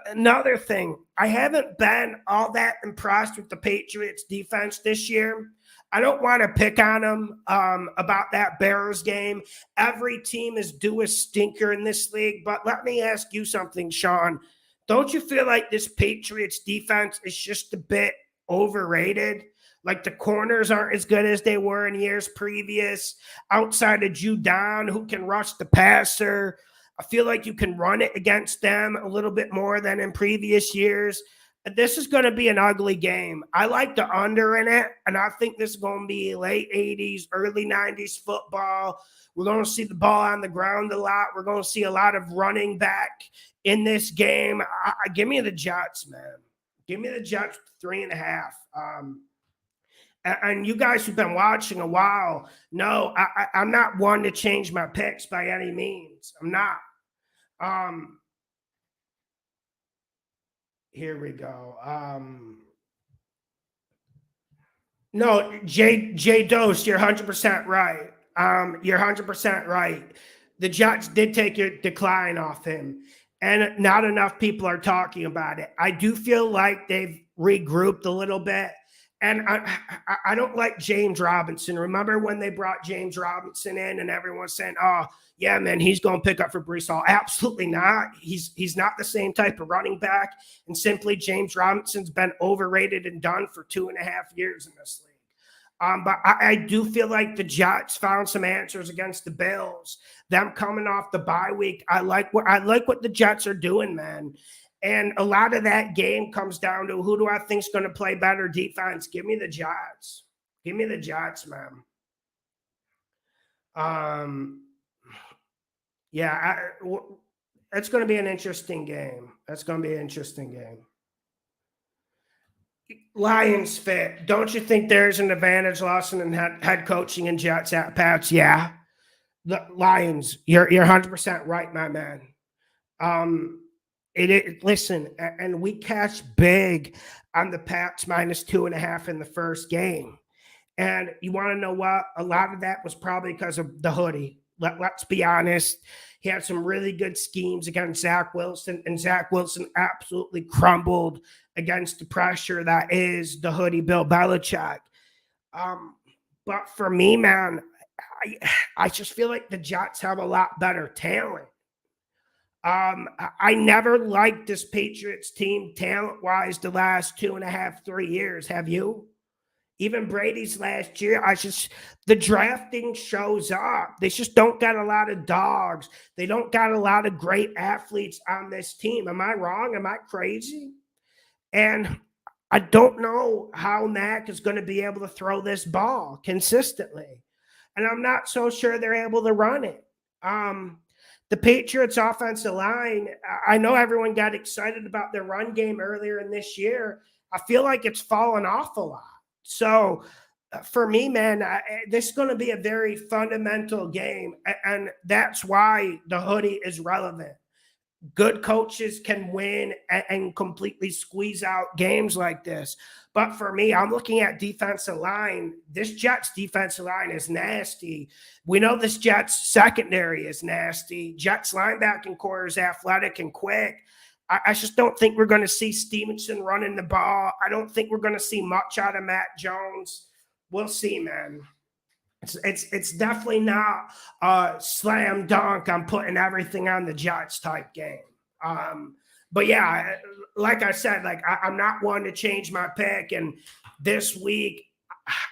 Another thing, I haven't been all that impressed with the Patriots defense this year. I don't want to pick on them about that Bears game. Every team is due a stinker in this league. But let me ask you something, Sean. Don't you feel like this Patriots defense is just a bit overrated? Like the corners aren't as good as they were in years previous. Outside of Judon, who can rush the passer, I feel like you can run it against them a little bit more than in previous years. This is going to be an ugly game. I like the under in it, and I think this is going to be late 80s, early 90s football. We're going to see the ball on the ground a lot. We're going to see a lot of running back in this game. Give me the Jets, man. Give me the Jets 3.5. And you guys who've been watching a while know I'm not one to change my picks by any means. I'm not. Here we go. No, J Dose, you're 100% right. You're 100% right. The Jets did take a decline off him. and not enough people are talking about it. I do feel like they've regrouped a little bit. And I don't like James Robinson. Remember when they brought James Robinson in and everyone was saying, oh, yeah, man, he's going to pick up for Breece Hall. Absolutely not. He's not the same type of running back. And simply James Robinson's been overrated and done for 2.5 years in this league. But I do feel like the Jets found some answers against the Bills. Them coming off the bye week, I like what the Jets are doing, man. And a lot of that game comes down to who do I think is going to play better defense. Give me the Jets. Give me the Jets, man. Yeah, it's going to be an interesting game. That's going to be an interesting game. Lions fit. Don't you think there's an advantage, Lawson, in head coaching and Jets at Pats? Yeah. The Lions, you're 100% right, my man. Listen, and we cashed big on the Pats -2.5 in the first game. And you want to know what? A lot of that was probably because of the hoodie. Let's be honest. He had some really good schemes against Zach Wilson, and Zach Wilson absolutely crumbled against the pressure that is the hoodie Bill Belichick. But for me, man, I just feel like the Jets have a lot better talent. I never liked this Patriots team talent-wise the last 2.5, 3 years. Have you? Even Brady's last year, the drafting shows up. They just don't got a lot of dogs. They don't got a lot of great athletes on this team. Am I wrong? Am I crazy? And I don't know how Mac is going to be able to throw this ball consistently. And I'm not so sure they're able to run it. The Patriots offensive line, I know everyone got excited about their run game earlier in this year. I feel like it's fallen off a lot. So for me, man, this is going to be a very fundamental game. And that's why the hoodie is relevant. Good coaches can win and completely squeeze out games like this. But for me, I'm looking at defensive line. This Jets defensive line is nasty. We know this Jets secondary is nasty. Jets linebacking core is athletic and quick. I just don't think we're going to see Stevenson running the ball. I don't think we're going to see much out of Matt Jones. We'll see, man. It's definitely not a slam dunk. I'm putting everything on the Jets type game. But yeah, like I said, I'm not one to change my pick. And this week,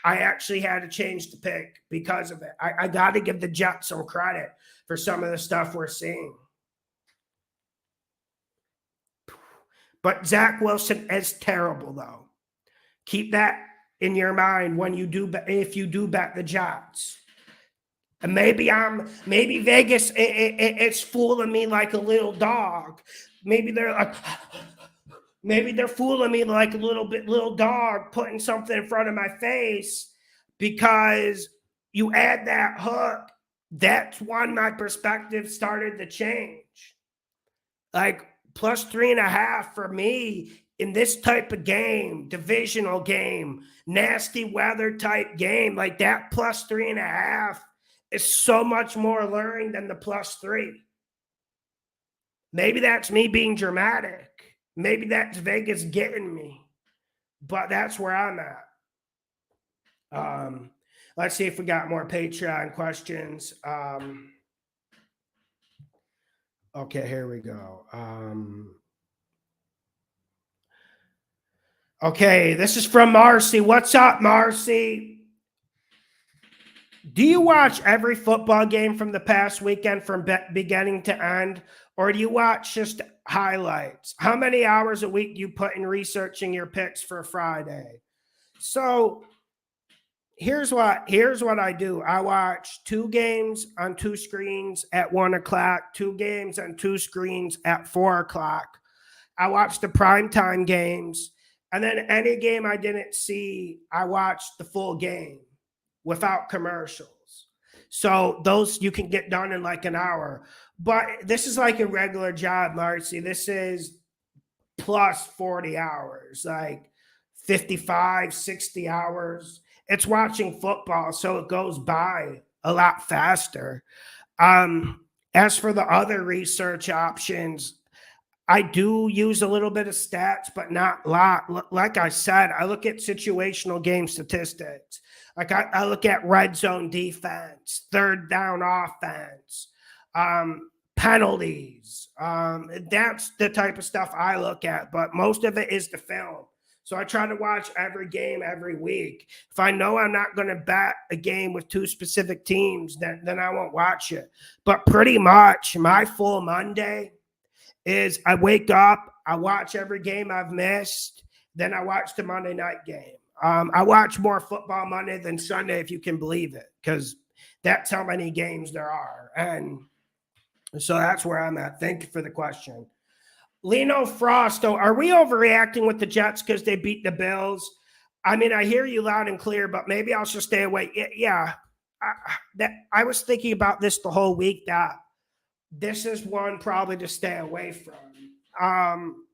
I actually had to change the pick because of it. I got to give the Jets some credit for some of the stuff we're seeing. But Zach Wilson is terrible, though. Keep that in your mind if you do bet the Jets. And maybe Vegas it's fooling me like a little dog. Maybe they're fooling me like a little dog putting something in front of my face because you add that hook. That's when my perspective started to change. Like +3.5 for me in this type of game, divisional game, nasty weather type game, like that +3.5 is so much more alluring than the +3. Maybe that's me being dramatic. Maybe that's Vegas getting me, but that's where I'm at. Let's see if we got more Patreon questions. Okay, here we go. Okay, this is from Marcy. What's up, Marcy? Do you watch every football game from the past weekend from beginning to end, or do you watch just highlights? How many hours a week do you put in researching your picks for Friday? So here's what I do. I watch 2 games on 2 screens at 1 o'clock, 2 games on 2 screens at 4 o'clock. I watch the primetime games, and then any game I didn't see, I watched the full game without commercials. So those you can get done in like an hour. But this is like a regular job, Marcy. This is plus 40 hours, like 55, 60 hours. It's watching football, so it goes by a lot faster. As for the other research options, I do use a little bit of stats, but not a lot. Like I said, I look at situational game statistics. Like I look at red zone defense, third down offense, penalties. That's the type of stuff I look at, but most of it is the film. So I try to watch every game every week. If I know I'm not going to bet a game with two specific teams, then I won't watch it. But pretty much my full Monday is I wake up, I watch every game I've missed, then I watch the Monday night game. I watch more football Monday than Sunday, if you can believe it, because that's how many games there are. And so that's where I'm at. Thank you for the question. Lino Frosto, are we overreacting with the Jets because they beat the Bills? I mean, I hear you loud and clear, but maybe I'll just stay away. Yeah, I was thinking about this the whole week, that this is one probably to stay away from.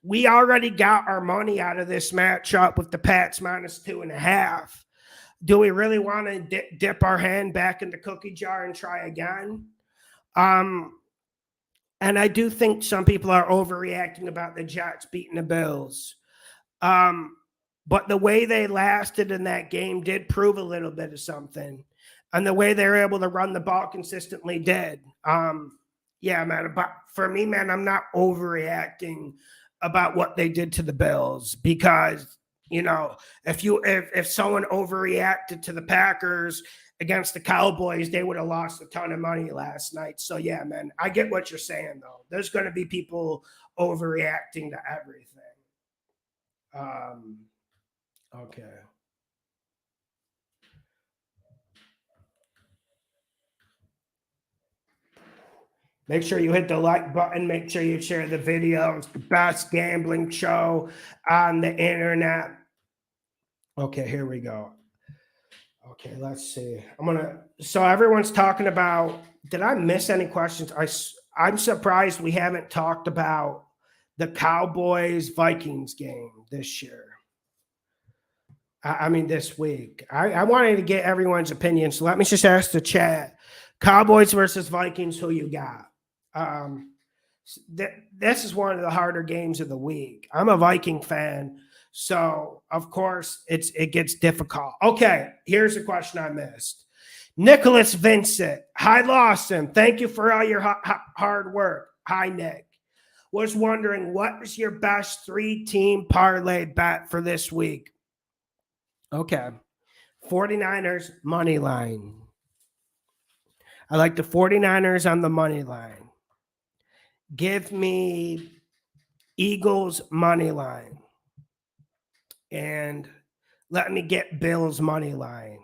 We already got our money out of this matchup with the Pats -2.5. Do we really want to dip our hand back in the cookie jar and try again? And I do think some people are overreacting about the Jets beating the Bills. But the way they lasted in that game did prove a little bit of something. And the way they were able to run the ball consistently did. Yeah, man. But for me, man, I'm not overreacting about what they did to the Bills, because, you know, if someone overreacted to the Packers against the Cowboys, they would have lost a ton of money last night. So yeah, man, I get what you're saying though. There's going to be people overreacting to everything. Okay. Make sure you hit the like button. Make sure you share the video. It's the best gambling show on the internet. Okay, here we go. Okay, let's see. So everyone's talking about, did I miss any questions? I'm surprised we haven't talked about the Cowboys-Vikings game this year. I mean, this week. I wanted to get everyone's opinion, so let me just ask the chat. Cowboys versus Vikings, who you got? This is one of the harder games of the week. I'm a Viking fan, so of course it gets difficult. Okay, here's a question I missed. Nicholas Vincent. Hi, Lawson. Thank you for all your hard work. Hi, Nick. Was wondering, what is your best 3-team parlay bet for this week? Okay. 49ers money line. I like the 49ers on the money line. Give me Eagles money line. And let me get Bills money line,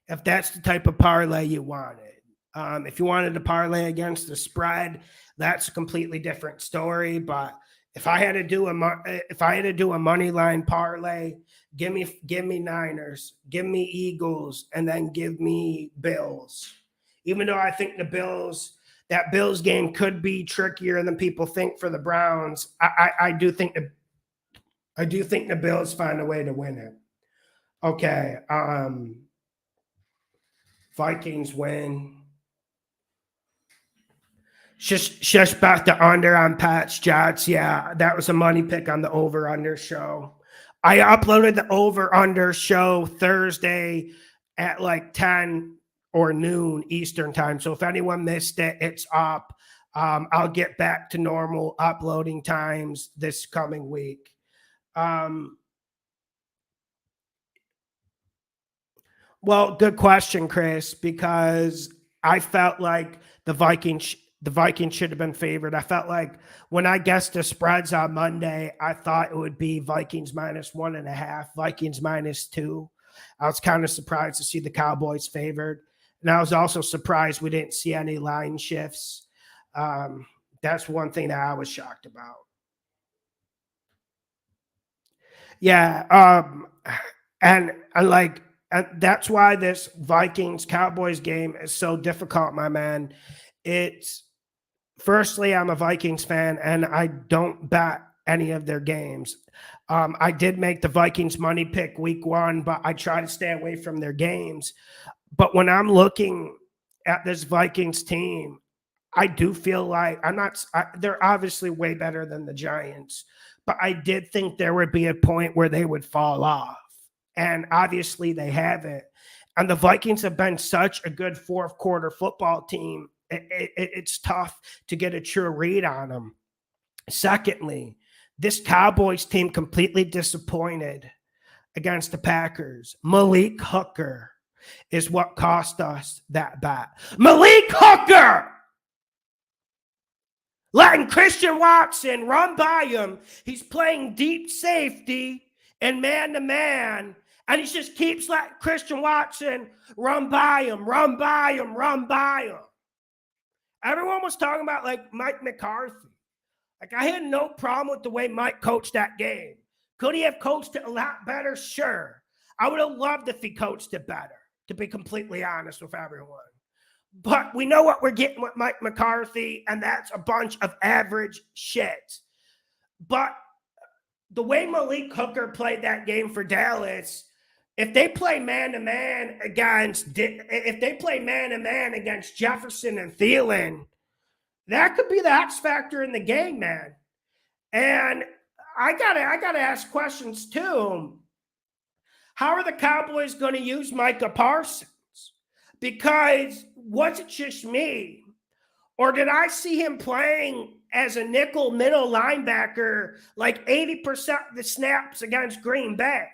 if that's the type of parlay you wanted. If you wanted to parlay against the spread, that's a completely different story. But if I had to do a money line parlay, give me Niners, give me Eagles, and then give me Bills. Even though I think that Bills game could be trickier than people think for the Browns, I do think the Bills find a way to win it. Okay. Vikings win. Just back to under on Pat's Jets. Yeah, that was a money pick on the over-under show. I uploaded the over-under show Thursday at like 10 or noon Eastern time. So if anyone missed it, it's up. I'll get back to normal uploading times this coming week. Well, good question, Chris, because I felt like the Vikings should have been favored. I felt like when I guessed the spreads on Monday, I thought it would be Vikings -1.5, Vikings -2. I was kind of surprised to see the Cowboys favored. And I was also surprised we didn't see any line shifts. That's one thing that I was shocked about. Yeah. And that's why this Vikings-Cowboys game is so difficult, my man. Firstly, I'm a Vikings fan, and I don't bet any of their games. I did make the Vikings money pick week 1, but I try to stay away from their games. But when I'm looking at this Vikings team, I do feel like they're obviously way better than the Giants, but I did think there would be a point where they would fall off. And obviously they haven't. And the Vikings have been such a good fourth quarter football team. It's tough to get a true read on them. Secondly, this Cowboys team completely disappointed against the Packers. Malik Hooker is what cost us that bet. Malik Hooker! Letting Christian Watson run by him. He's playing deep safety and man-to-man, and he just keeps letting Christian Watson run by him. Everyone was talking about, like, Mike McCarthy. Like, I had no problem with the way Mike coached that game. Could he have coached it a lot better? Sure. I would have loved if he coached it better, to be completely honest with everyone. But we know what we're getting with Mike McCarthy, and that's a bunch of average shit. But the way Malik Hooker played that game for Dallas, if they play man-to-man against Jefferson and Thielen, that could be the X factor in the game, man. And I gotta ask questions too. How are the Cowboys going to use Micah Parsons? Because was it just me? Or did I see him playing as a nickel middle linebacker like 80% of the snaps against Green Bay?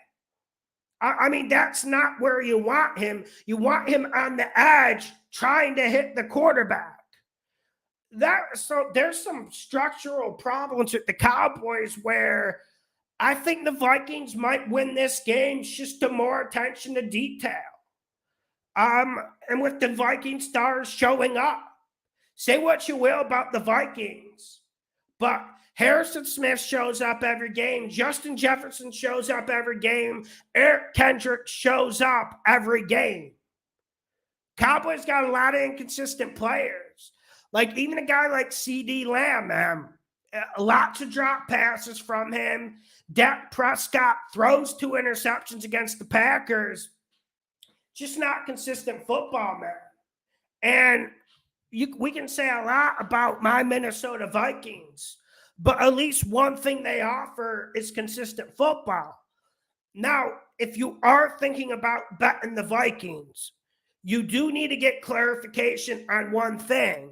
I mean, that's not where you want him. You want him on the edge trying to hit the quarterback. So there's some structural problems with the Cowboys where I think the Vikings might win this game just to more attention to detail. And with the Viking stars showing up. Say what you will about the Vikings, but Harrison Smith shows up every game. Justin Jefferson shows up every game. Eric Kendrick shows up every game. Cowboys got a lot of inconsistent players. Like even a guy like CD Lamb, man, lots of drop passes from him. Dak Prescott throws 2 interceptions against the Packers. Just not consistent football, man. And we can say a lot about my Minnesota Vikings, but at least one thing they offer is consistent football. Now, if you are thinking about betting the Vikings, you do need to get clarification on one thing.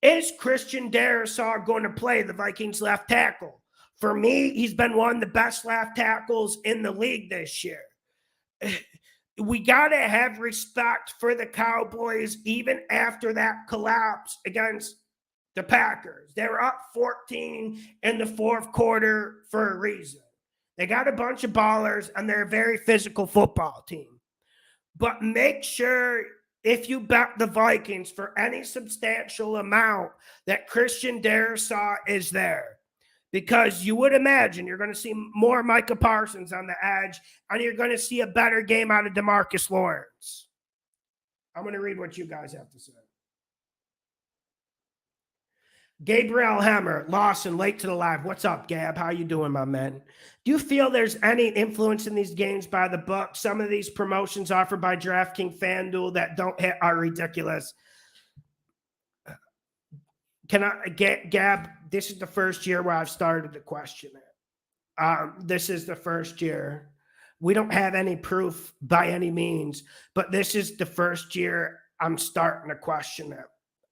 Is Christian Darrisaw going to play the Vikings left tackle? For me, he's been one of the best left tackles in the league this year. We got to have respect for the Cowboys even after that collapse against the Packers. They were up 14 in the fourth quarter for a reason. They got a bunch of ballers, and they're a very physical football team. But make sure if you bet the Vikings for any substantial amount that Christian Darrisaw is there. Because you would imagine you're going to see more Micah Parsons on the edge, and you're going to see a better game out of DeMarcus Lawrence. I'm going to read what you guys have to say. Gabriel Hammer, Lawson, late to the live. What's up, Gab? How you doing, my man? Do you feel there's any influence in these games by the book? Some of these promotions offered by DraftKings, FanDuel that don't hit are ridiculous. Can I get Gab? This is the first year where I've started to question it. This is the first year. We don't have any proof by any means, but this is the first year I'm starting to question it.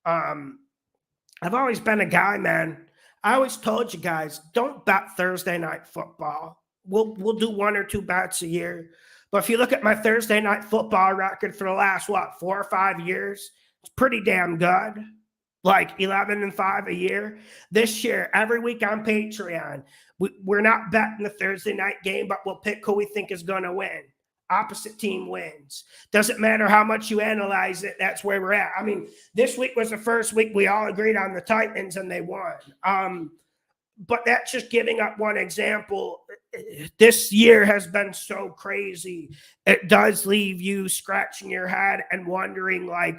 I've always been a guy, man. I always told you guys, don't bet Thursday night football. We'll do 1 or 2 bets a year. But if you look at my Thursday night football record for the last, 4 or 5 years, it's pretty damn good. Like 11-5 a year. This year, every week on Patreon, we're not betting the Thursday night game, but we'll pick who we think is going to win. Opposite team wins. Doesn't matter how much you analyze it, that's where we're at. I mean, this week was the first week we all agreed on the Titans and they won. But that's just giving up one example. This year has been so crazy. It does leave you scratching your head and wondering, like,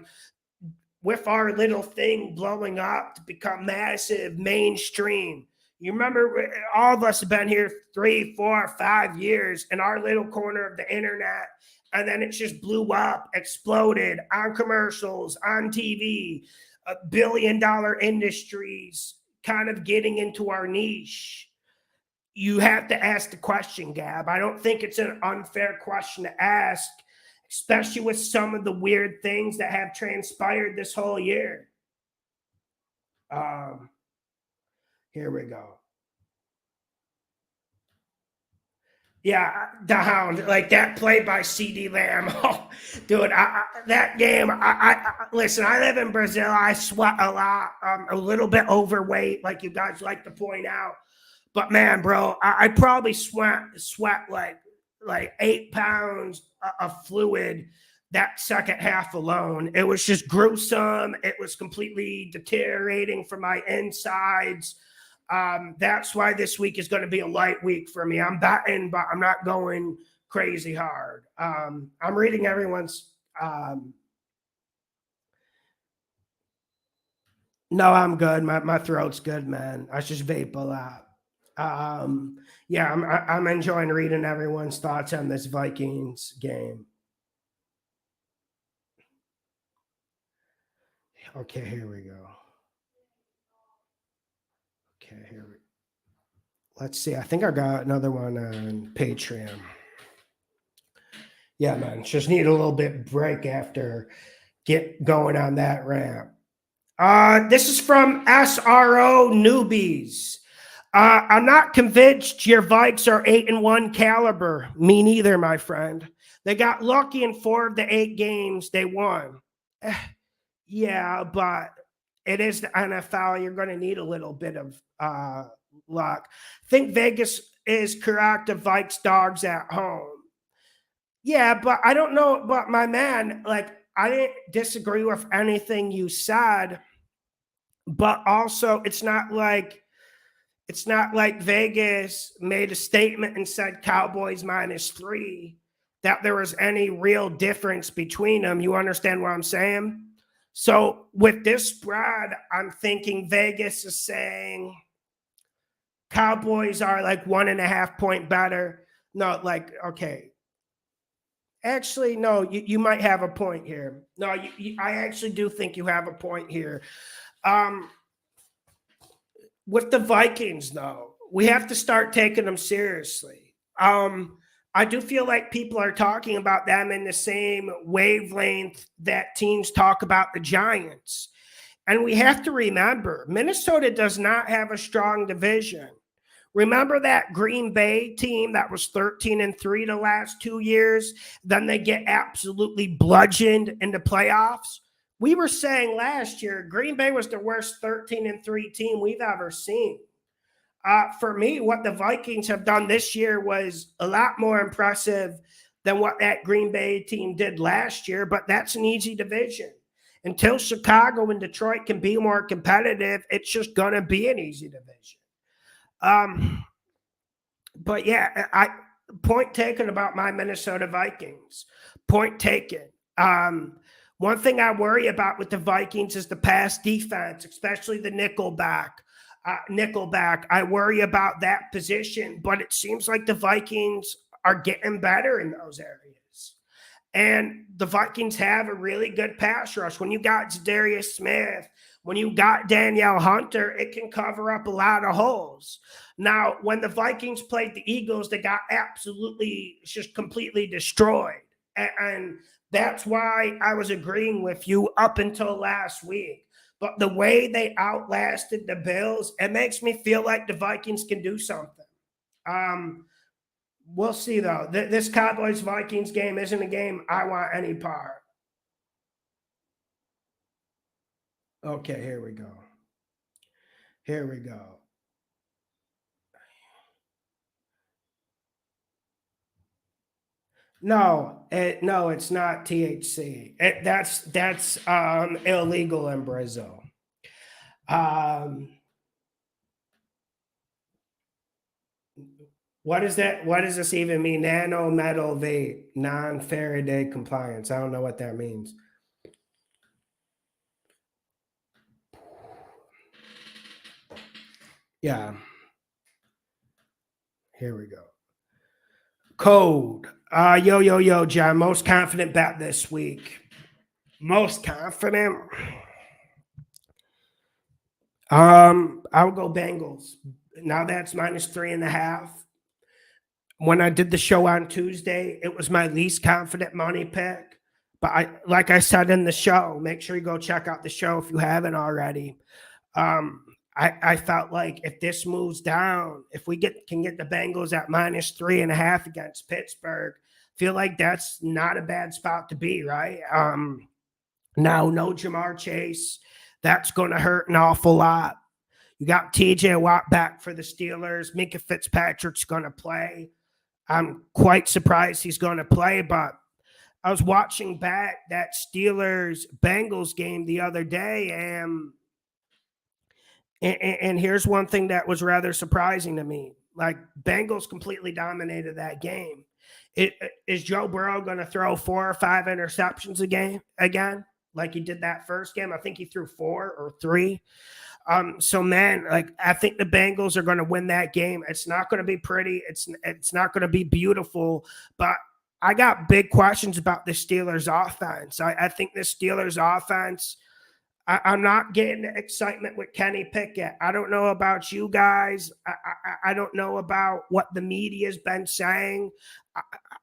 with our little thing blowing up to become massive, mainstream. You remember all of us have been here 3, 4, 5 years in our little corner of the internet, and then it just blew up, exploded on commercials, on TV. billion-dollar industries kind of getting into our niche, you have to ask the question, Gab. I don't think it's an unfair question to ask, especially with some of the weird things that have transpired this whole year. Here we go. Yeah, the Hound, like that play by CD Lamb. Oh, dude, that game. Listen. I live in Brazil. I sweat a lot. I'm a little bit overweight, like you guys like to point out. But man, bro, I probably sweat like 8 pounds of fluid that second half alone. It was just gruesome. It was completely deteriorating for my insides. That's why this week is going to be a light week for me. I'm batting, but I'm not going crazy hard. I'm reading everyone's. No, I'm good. My throat's good, man. I just vape a lot. Yeah, I'm enjoying reading everyone's thoughts on this Vikings game. Okay, here we go. Okay, here we. Let's see. I think I got another one on Patreon. Yeah, man. Just need a little bit break after get going on that ramp. This is from SRO Newbies. I'm not convinced your Vikes are 8-1 caliber. Me neither, my friend. They got lucky in 4 of the 8 games they won. Yeah, but it is the NFL. You're going to need a little bit of luck. I think Vegas is correct of Vikes dogs at home. Yeah, but I don't know. But my man, like, I didn't disagree with anything you said. But also, it's not like Vegas made a statement and said Cowboys -3, that there was any real difference between them. You understand what I'm saying? So with this spread, I'm thinking Vegas is saying Cowboys are like 1.5 point better. No, like, okay. Actually, no, you might have a point here. No, I actually do think you have a point here. With the Vikings, though, we have to start taking them seriously. I do feel like people are talking about them in the same wavelength that teams talk about the Giants. And we have to remember, Minnesota does not have a strong division. Remember that Green Bay team that was 13-3 the last 2 years? Then they get absolutely bludgeoned in the playoffs. We were saying last year, Green Bay was the worst 13-3 team we've ever seen. For me, what the Vikings have done this year was a lot more impressive than what that Green Bay team did last year, but that's an easy division. Until Chicago and Detroit can be more competitive, it's just going to be an easy division. But yeah, point taken about my Minnesota Vikings. Point taken. One thing I worry about with the Vikings is the pass defense, especially the nickelback. I worry about that position, but it seems like the Vikings are getting better in those areas. And the Vikings have a really good pass rush. When you got Zadarius Smith, when you got Danielle Hunter, it can cover up a lot of holes. Now, when the Vikings played the Eagles, they got absolutely just completely destroyed. And that's why I was agreeing with you up until last week. But the way they outlasted the Bills, it makes me feel like the Vikings can do something. We'll see, though. This Cowboys-Vikings game isn't a game I want any part. Okay, here we go. Here we go. No, it's not THC. That's illegal in Brazil. What is that? What does this even mean? Nano metal vape, non-Faraday compliance. I don't know what that means. Yeah. Here we go. Code. Yo, John. Most confident bet this week. Most confident. I'll go Bengals. Now that's -3.5. When I did the show on Tuesday, it was my least confident money pick. But like I said in the show, make sure you go check out the show if you haven't already. Um, I felt like if this moves down, if we can get the Bengals at -3.5 against Pittsburgh, feel like that's not a bad spot to be, right? Now, no Jamar Chase. That's going to hurt an awful lot. You got TJ Watt back for the Steelers. Minka Fitzpatrick's going to play. I'm quite surprised he's going to play, but I was watching back that Steelers-Bengals game the other day, and here's one thing that was rather surprising to me. Like, Bengals completely dominated that game. Is Joe Burrow going to throw 4 or 5 interceptions again, like he did that first game? I think he threw 4 or 3. So man, like I think the Bengals are going to win that game. It's not going to be pretty. It's not going to be beautiful, but I got big questions about the Steelers offense. I think the Steelers offense, I'm not getting the excitement with Kenny Pickett. I don't know about you guys. I don't know about what the media's been saying.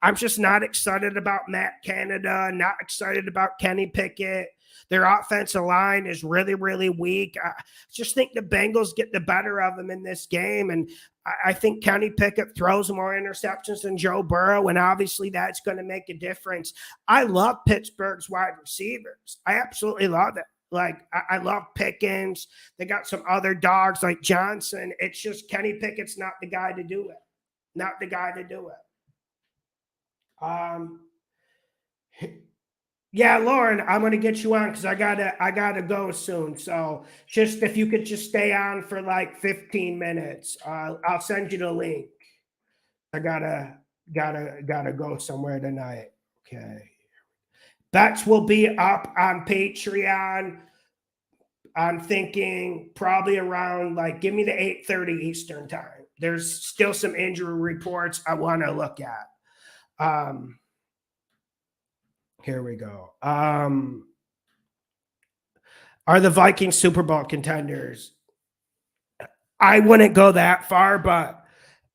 I'm just not excited about Matt Canada, not excited about Kenny Pickett. Their offensive line is really, really weak. I just think the Bengals get the better of them in this game. And I think Kenny Pickett throws more interceptions than Joe Burrow, and obviously that's going to make a difference. I love Pittsburgh's wide receivers. I absolutely love it. Like, I love Pickens. They got some other dogs like Johnson. It's just Kenny Pickett's not the guy to do it. Not the guy to do it. Yeah, Lauren, I'm gonna get you on because I gotta go soon. So just if you could just stay on for like 15 minutes, I'll send you the link. I gotta go somewhere tonight. Okay. Bets will be up on Patreon. I'm thinking probably around like give me the 8:30 Eastern time. There's still some injury reports I want to look at. Here we go. Are the Vikings Super Bowl contenders? I wouldn't go that far, but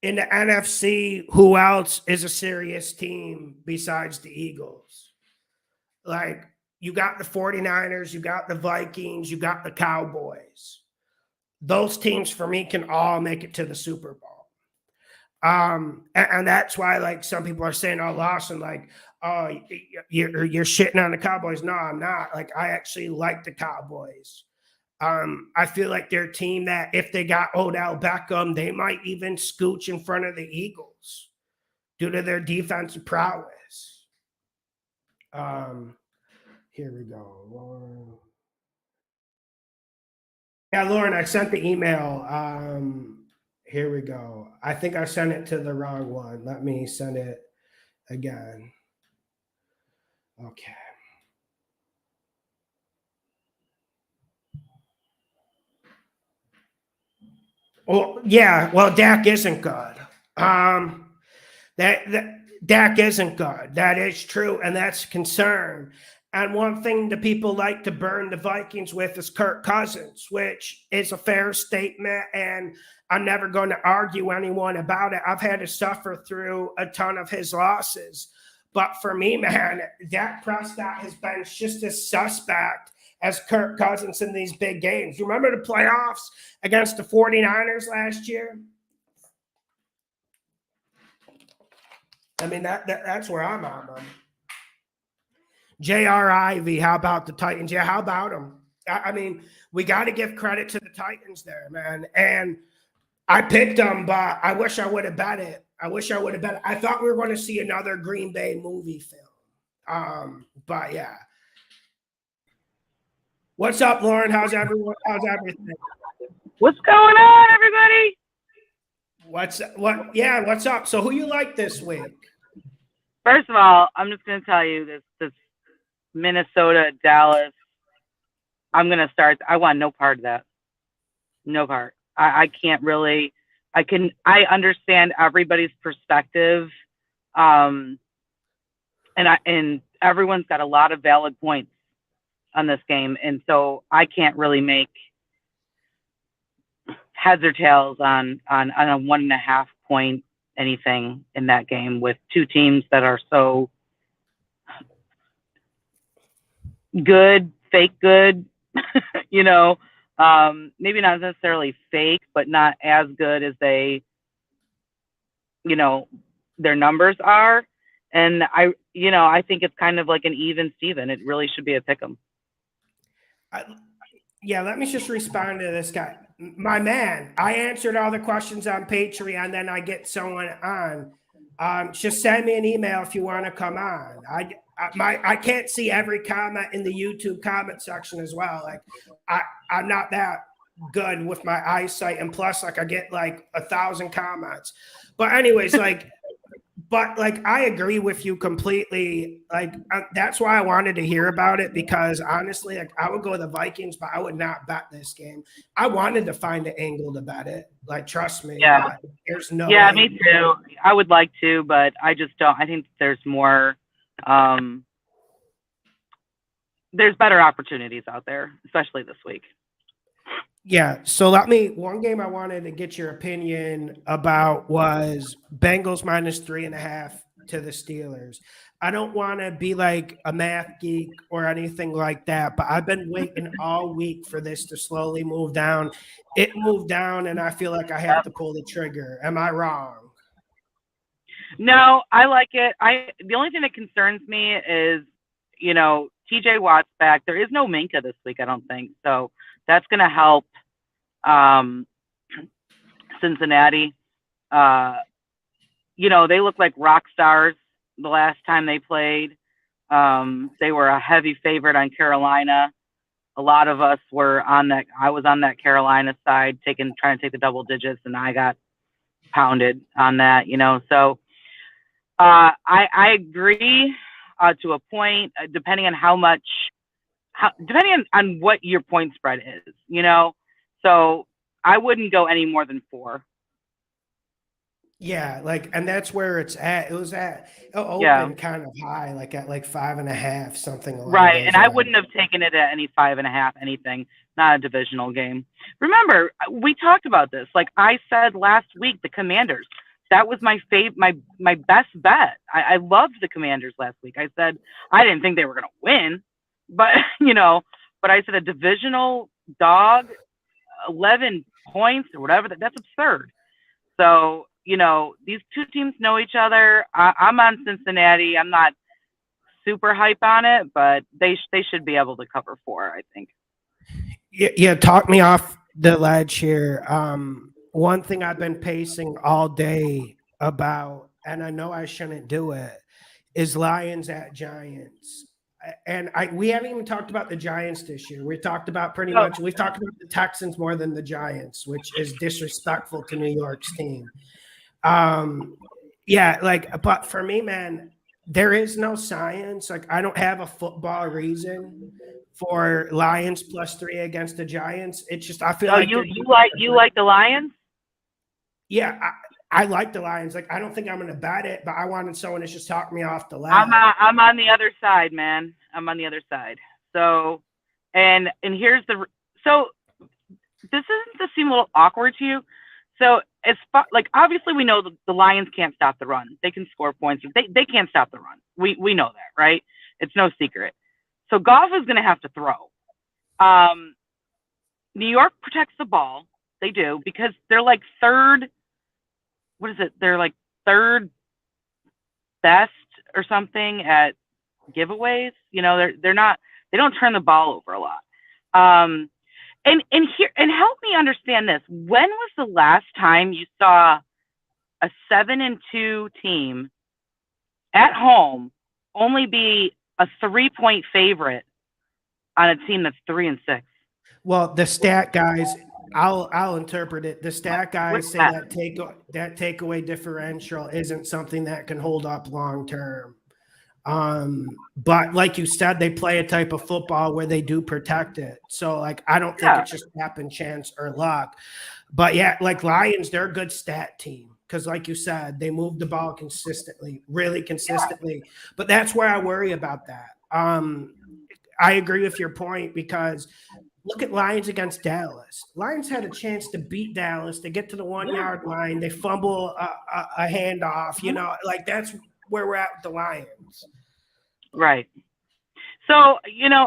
in the NFC, who else is a serious team besides the Eagles? Like, you got the 49ers, you got the Vikings, you got the Cowboys. Those teams, for me, can all make it to the Super Bowl. And that's why, like, some people are saying, oh, Lawson, like, oh, you're shitting on the Cowboys. No, I'm not. Like, I actually like the Cowboys. I feel like they're a team that if they got Odell Beckham, they might even scooch in front of the Eagles due to their defensive prowess. Here we go. Lauren. Yeah, Lauren, I sent the email. Here we go. I think I sent it to the wrong one. Let me send it again. Okay. Well, yeah. Well, Dak isn't good. That Dak isn't good. That is true, and that's a concern. And one thing that people like to burn the Vikings with is Kirk Cousins, which is a fair statement, and I'm never going to argue anyone about it. I've had to suffer through a ton of his losses. But for me, man, Dak Prescott has been just as suspect as Kirk Cousins in these big games. You remember the playoffs against the 49ers last year? I mean, that's where I'm at, man. J.R. Ivy, how about the Titans? Yeah, how about them? I mean, we got to give credit to the Titans there, man. And I picked them, but I wish I would have bet it. I thought we were going to see another Green Bay movie film. But yeah. What's up, Lauren? How's everyone? How's everything? What's going on, everybody? What's up? So who you like this week? First of all, I'm just going to tell you this Minnesota, Dallas, I'm going to start. I want no part of that. No part. I can't really, I understand everybody's perspective. And everyone's got a lot of valid points on this game. And so I can't really make heads or tails on a 1.5 point anything in that game with two teams that are so good, fake good, you know, maybe not necessarily fake, but not as good as they, you know, their numbers are. And I think it's kind of like an even Steven. It really should be a pick 'em. Yeah, let me just respond to this guy. My man, I answered all the questions on Patreon, then I get someone on. Just send me an email if you want to come on. I can't see every comment in the YouTube comment section as well. Like I'm not that good with my eyesight, and plus, like I get like 1,000 comments. But anyways, But I agree with you completely. That's why I wanted to hear about it, because honestly, I would go with the Vikings, but I would not bet this game. I wanted to find an angle to bet it. Trust me. Yeah. There's no. Yeah, me too. I would like to, but I just don't. I think there's more. There's better opportunities out there, especially this week. Yeah. So one game I wanted to get your opinion about was Bengals -3.5 to the Steelers. I don't want to be like a math geek or anything like that, but I've been waiting all week for this to slowly move down. It moved down, and I feel like I have to pull the trigger. Am I wrong? No, I like it. The only thing that concerns me is, TJ Watt's back. There is no Minka this week, I don't think. So that's going to help Cincinnati. They look like rock stars the last time they played. They were a heavy favorite on Carolina. A lot of us were on that. I was on that Carolina side, trying to take the double digits, and I got pounded on that, So I agree to a point, depending on depending on what your point spread is, So I wouldn't go any more than 4. Yeah, and that's where it's at. It was at open kind of high, at 5.5, something along right. those And lines. I wouldn't have taken it at any 5.5, anything, not a divisional game. Remember, we talked about this. Like I said last week, the Commanders. That was my my best bet. I loved the Commanders last week. I said I didn't think they were going to win, but but I said a divisional dog, 11 points or whatever. That's absurd. So these two teams know each other. I'm on Cincinnati. I'm not super hype on it, but they should be able to cover 4, I think. Yeah, talk me off the ledge here. One thing I've been pacing all day about, and I know I shouldn't do it, is Lions at Giants. And we haven't even talked about the Giants this year. We've talked about we've talked about the Texans more than the Giants, which is disrespectful to New York's team. But for me, man, there is no science. I don't have a football reason for Lions +3 against the Giants. It's just I feel like you like the Lions. Yeah, I like the Lions. I don't think I'm going to bet it, but I wanted someone to just talk me off the ledge. I'm on the other side, man. I'm on the other side. So, and here's so this isn't to seem a little awkward to you. So obviously we know the Lions can't stop the run. They can score points. They can't stop the run. We know that, right? It's no secret. So Goff is going to have to throw. New York protects the ball. They do, because they're third. What is it? They're third best or something at giveaways. They're not. They don't turn the ball over a lot. And help me understand this. When was the last time you saw a 7-2 team at home only be a 3-point favorite on a team that's 3-6? Well, the stat guys, I'll interpret it. The stat guys say that takeaway differential isn't something that can hold up long term. But like you said, they play a type of football where they do protect it. So I don't think it's just happen chance or luck. But yeah, Lions, they're a good stat team, because like you said, they move the ball consistently, really consistently. But that's where I worry about that. I agree with your point, because Look at Lions against Dallas. Lions had a chance to beat Dallas. They get to the 1 yard line. They fumble a handoff. You know, like that's where we're at with the Lions. Right. So,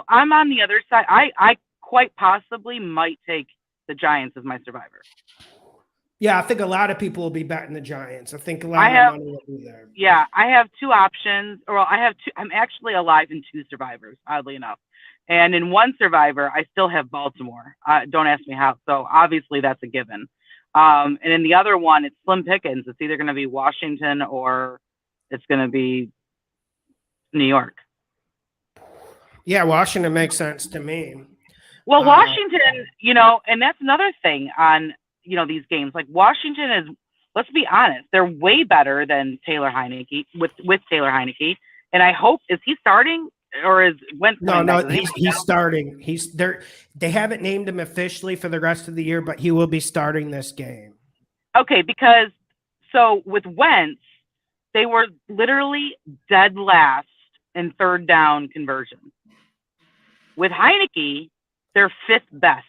I'm on the other side. I quite possibly might take the Giants as my survivor. Yeah, I think a lot of people will be betting the Giants. I think a lot of money will be there. Yeah, I have two options. Well, I have two. I'm actually alive in two survivors, oddly enough. And in one survivor, I still have Baltimore. Don't ask me how. So obviously that's a given. And in the other one, it's slim pickings. It's either going to be Washington or it's going to be New York. Yeah, Washington makes sense to me. Well, Washington, and that's another thing on, these games. Like Washington is, let's be honest, they're way better than Taylor Heineke with Taylor Heineke. And I hope, is he starting? Or is Wentz? No, he's starting. He's there. They haven't named him officially for the rest of the year, but he will be starting this game. Okay, because so with Wentz, they were literally dead last in third down conversion. With Heineke, they're fifth best.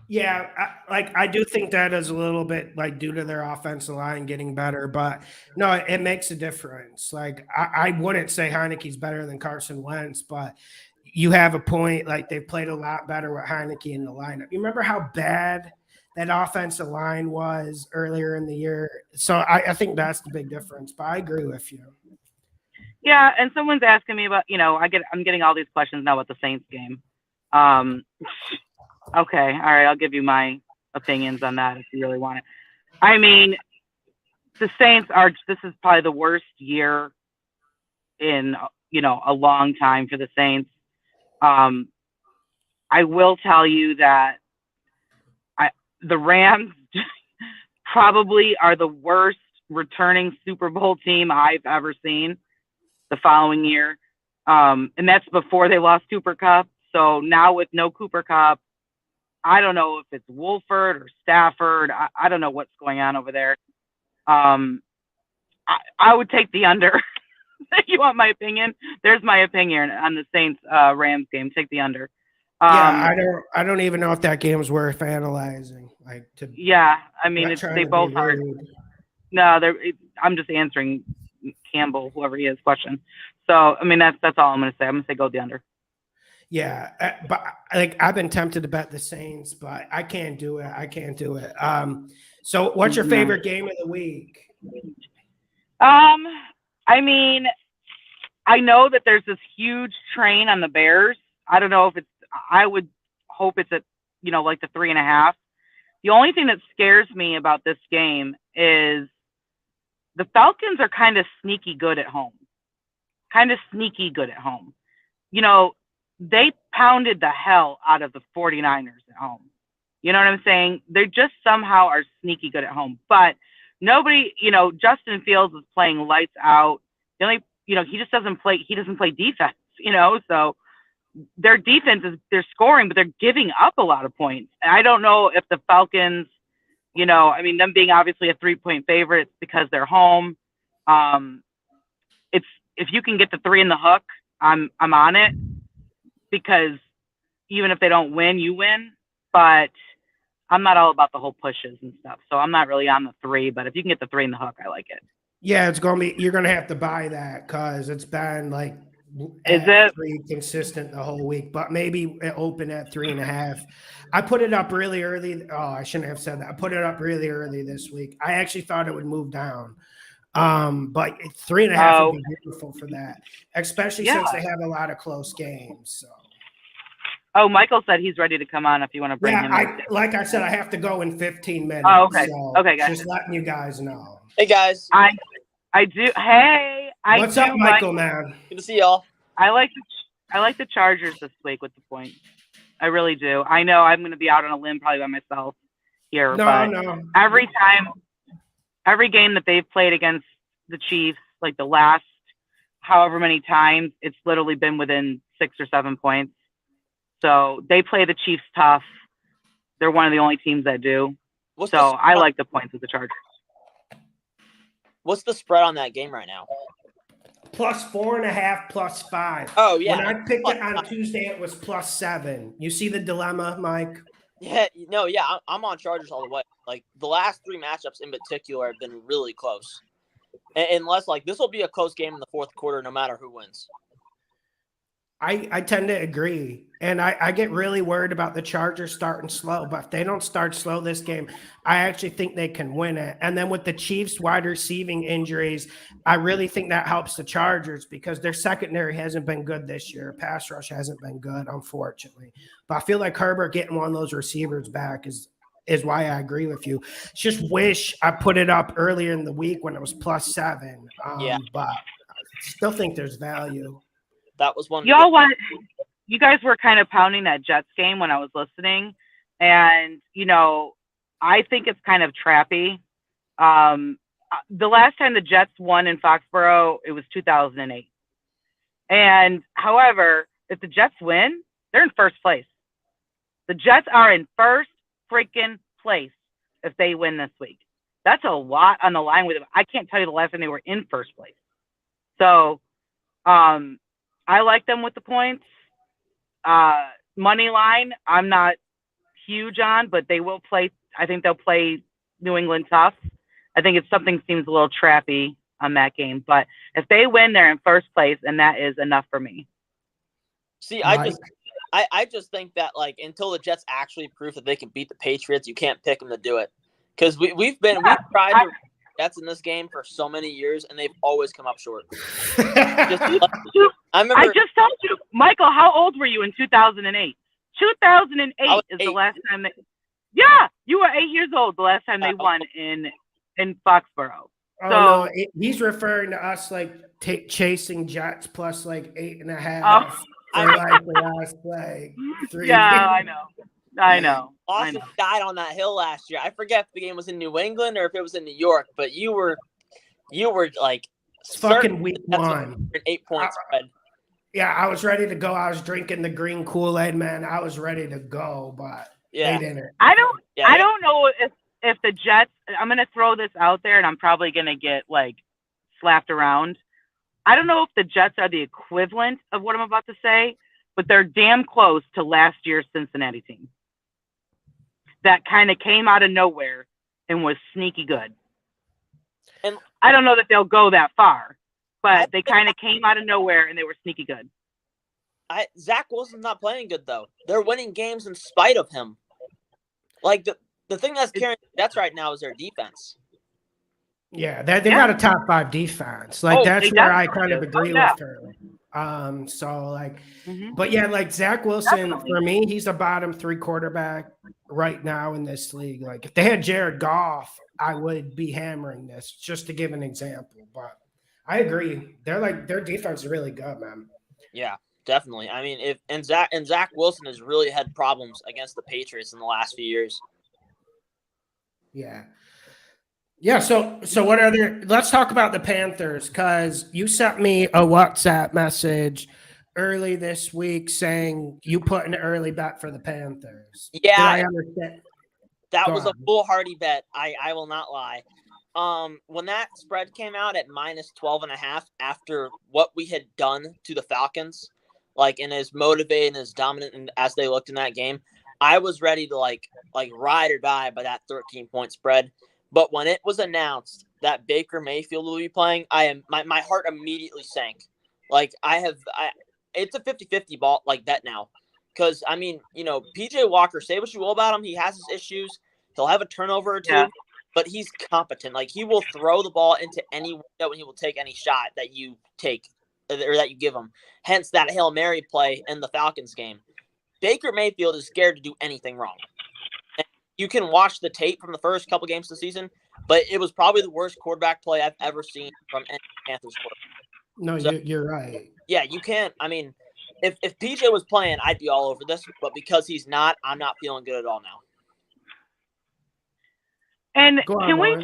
Yeah, I do think that is a little bit like due to their offensive line getting better, but no, it makes a difference. Like I wouldn't say Heineke's better than Carson Wentz, but you have a point. Like they've played a lot better with Heineke in the lineup. You remember how bad that offensive line was earlier in the year? So I think that's the big difference. But I agree with you. Yeah, and someone's asking me about, I'm getting all these questions now about the Saints game. Okay, all right, I'll give you my opinions on that if you really want it. I mean, the Saints this is probably the worst year in, a long time for the Saints. I will tell you that the Rams probably are the worst returning Super Bowl team I've ever seen the following year. And that's before they lost Cooper Kupp. So now with no Cooper Kupp, I don't know if it's Wolford or Stafford. I don't know what's going on over there. I would take the under. You want my opinion? There's my opinion on the Saints Rams game. Take the under. Yeah, I don't even know if that game is worth analyzing. Yeah, I mean, they both are. No, I'm just answering Campbell, whoever he is, question. So I mean, that's all I'm going to say. I'm going to say go the under. Yeah, but I've been tempted to bet the Saints, but I can't do it. So what's your favorite game of the week? I mean, I know that there's this huge train on the Bears. I don't know if I would hope it's at, like the 3.5. The only thing that scares me about this game is the Falcons are kind of sneaky good at home. They pounded the hell out of the 49ers at home. You know what I'm saying? They just somehow are sneaky good at home. But nobody, Justin Fields is playing lights out. The only, he just doesn't play defense, so their defense they're scoring, but they're giving up a lot of points. And I don't know if the Falcons, them being obviously a 3-point favorite, it's because they're home. If you can get the 3 in the hook, I'm on it. Because even if they don't win, you win. But I'm not all about the whole pushes and stuff. So I'm not really on the 3. But if you can get the 3 in the hook, I like it. Yeah, you're going to have to buy that because it's been like pretty consistent the whole week. But maybe it opened at 3.5. I put it up really early. Oh, I shouldn't have said that. I put it up really early this week. I actually thought it would move down. But 3.5 would be beautiful for that, especially since they have a lot of close games. So. Oh, Michael said he's ready to come on if you want to bring him in. Like I said, I have to go in 15 minutes. Oh, okay. So Okay, guys. Just letting you guys know. Hey, guys. I do. Hey. What's up, Michael, man? Good to see y'all. I like the Chargers this week with the points. I really do. I know I'm going to be out on a limb probably by myself here. No. Every game that they've played against the Chiefs, like the last however many times, it's literally been within 6 or 7 points. So they play the Chiefs tough. They're one of the only teams that do. I like the points of the Chargers. What's the spread on that game right now? plus 4.5, plus 5. Oh, yeah. When I picked it on Tuesday, it was plus 7. You see the dilemma, Mike? Yeah, no, yeah, I'm on Chargers all the way. Like, the last 3 matchups in particular have been really close. Unless, like, this will be a close game in the fourth quarter no matter who wins. I tend to agree. And I get really worried about the Chargers starting slow. But if they don't start slow this game, I actually think they can win it. And then with the Chiefs' wide receiving injuries, I really think that helps the Chargers because their secondary hasn't been good this year. Pass rush hasn't been good, unfortunately. But I feel like Herbert getting one of those receivers back is why I agree with you. Just wish I put it up earlier in the week when it was plus 7. But I still think there's value. That was one. You guys were kind of pounding that Jets game when I was listening, and I think it's kind of trappy. The last time the Jets won in Foxborough, it was 2008. And however, if the Jets win, they're in first place. The Jets are in first freaking place if they win this week. That's a lot on the line with them. I can't tell you the last time they were in first place. So, I like them with the points. Money line, I'm not huge on, but they will play. I think they'll play New England tough. I think it's something seems a little trappy on that game. But if they win, they're in first place, and that is enough for me. See, I just think that, like, until the Jets actually prove that they can beat the Patriots, you can't pick them to do it. Because we've tried to Jets in this game for so many years, and they've always come up short. I just told you, Michael, how old were you in 2008? 2008 is the last time that. Yeah, you were 8 years old the last time they won in Foxborough. Oh, no, he's referring to us like chasing Jets plus like 8.5 for like the last like 3 Yeah, I know. Austin died on that hill last year. I forget if the game was in New England or if it was in New York, but you were like fucking week 1. An 8-point spread. Yeah, I was ready to go. I was drinking the green Kool-Aid, man. I was ready to go, but they didn't. I don't know if the Jets. I'm gonna throw this out there, and I'm probably gonna get like slapped around. I don't know if the Jets are the equivalent of what I'm about to say, but they're damn close to last year's Cincinnati team. That kind of came out of nowhere and was sneaky good. And I don't know that they'll go that far, but they kind of came out of nowhere and they were sneaky good. Zach Wilson's not playing good, though. They're winning games in spite of him. Like, the thing that's carrying the Jets right now is their defense. Yeah, they got a top 5 defense. Like, that's where I kind of agree with her. So like, but yeah, like Zach Wilson, for me, he's a bottom 3 quarterback right now in this league. Like if they had Jared Goff, I would be hammering this just to give an example, but I agree. Their defense is really good, man. Yeah, definitely. I mean, Zach Wilson has really had problems against the Patriots in the last few years. Yeah. Yeah, so what let's talk about the Panthers, because you sent me a WhatsApp message early this week saying you put an early bet for the Panthers. Yeah. Did I understand? That was a foolhardy bet. I will not lie. When that spread came out at minus 12.5 after what we had done to the Falcons, like, and as motivated and as dominant as they looked in that game, I was ready to like ride or die by that 13-point spread. But when it was announced that Baker Mayfield will be playing, my heart immediately sank. Like it's a 50-50 ball like bet now. Because, I mean, PJ Walker, say what you will about him, he has his issues. He'll have a turnover or two, but he's competent. Like, he will throw the ball into any window and he will take any shot that you take or that you give him. Hence that Hail Mary play in the Falcons game. Baker Mayfield is scared to do anything wrong. And you can watch the tape from the first couple games of the season, but it was probably the worst quarterback play I've ever seen from any Panthers quarterback. No, so, you're right. Yeah, you can't. I mean, if PJ was playing, I'd be all over this, but because he's not, I'm not feeling good at all now. And can we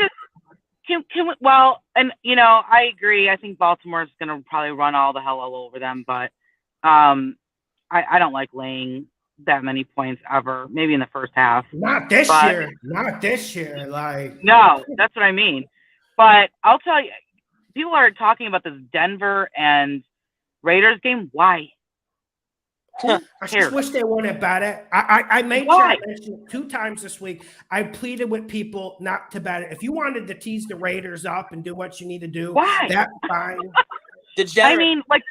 well, and I agree. I think Baltimore's going to probably run all the hell all over them, but I don't like laying that many points ever. Maybe in the first half. Not this year. Like, no, that's what I mean. But I'll tell you, people are talking about this Denver and Raiders game. Why? Who I cares? just wish they wouldn't bet it. I made sure I mentioned it 2 times this week. I pleaded with people not to bet it. If you wanted to tease the Raiders up and do what you need to do, Why? that's fine. Degenerate. I mean, like,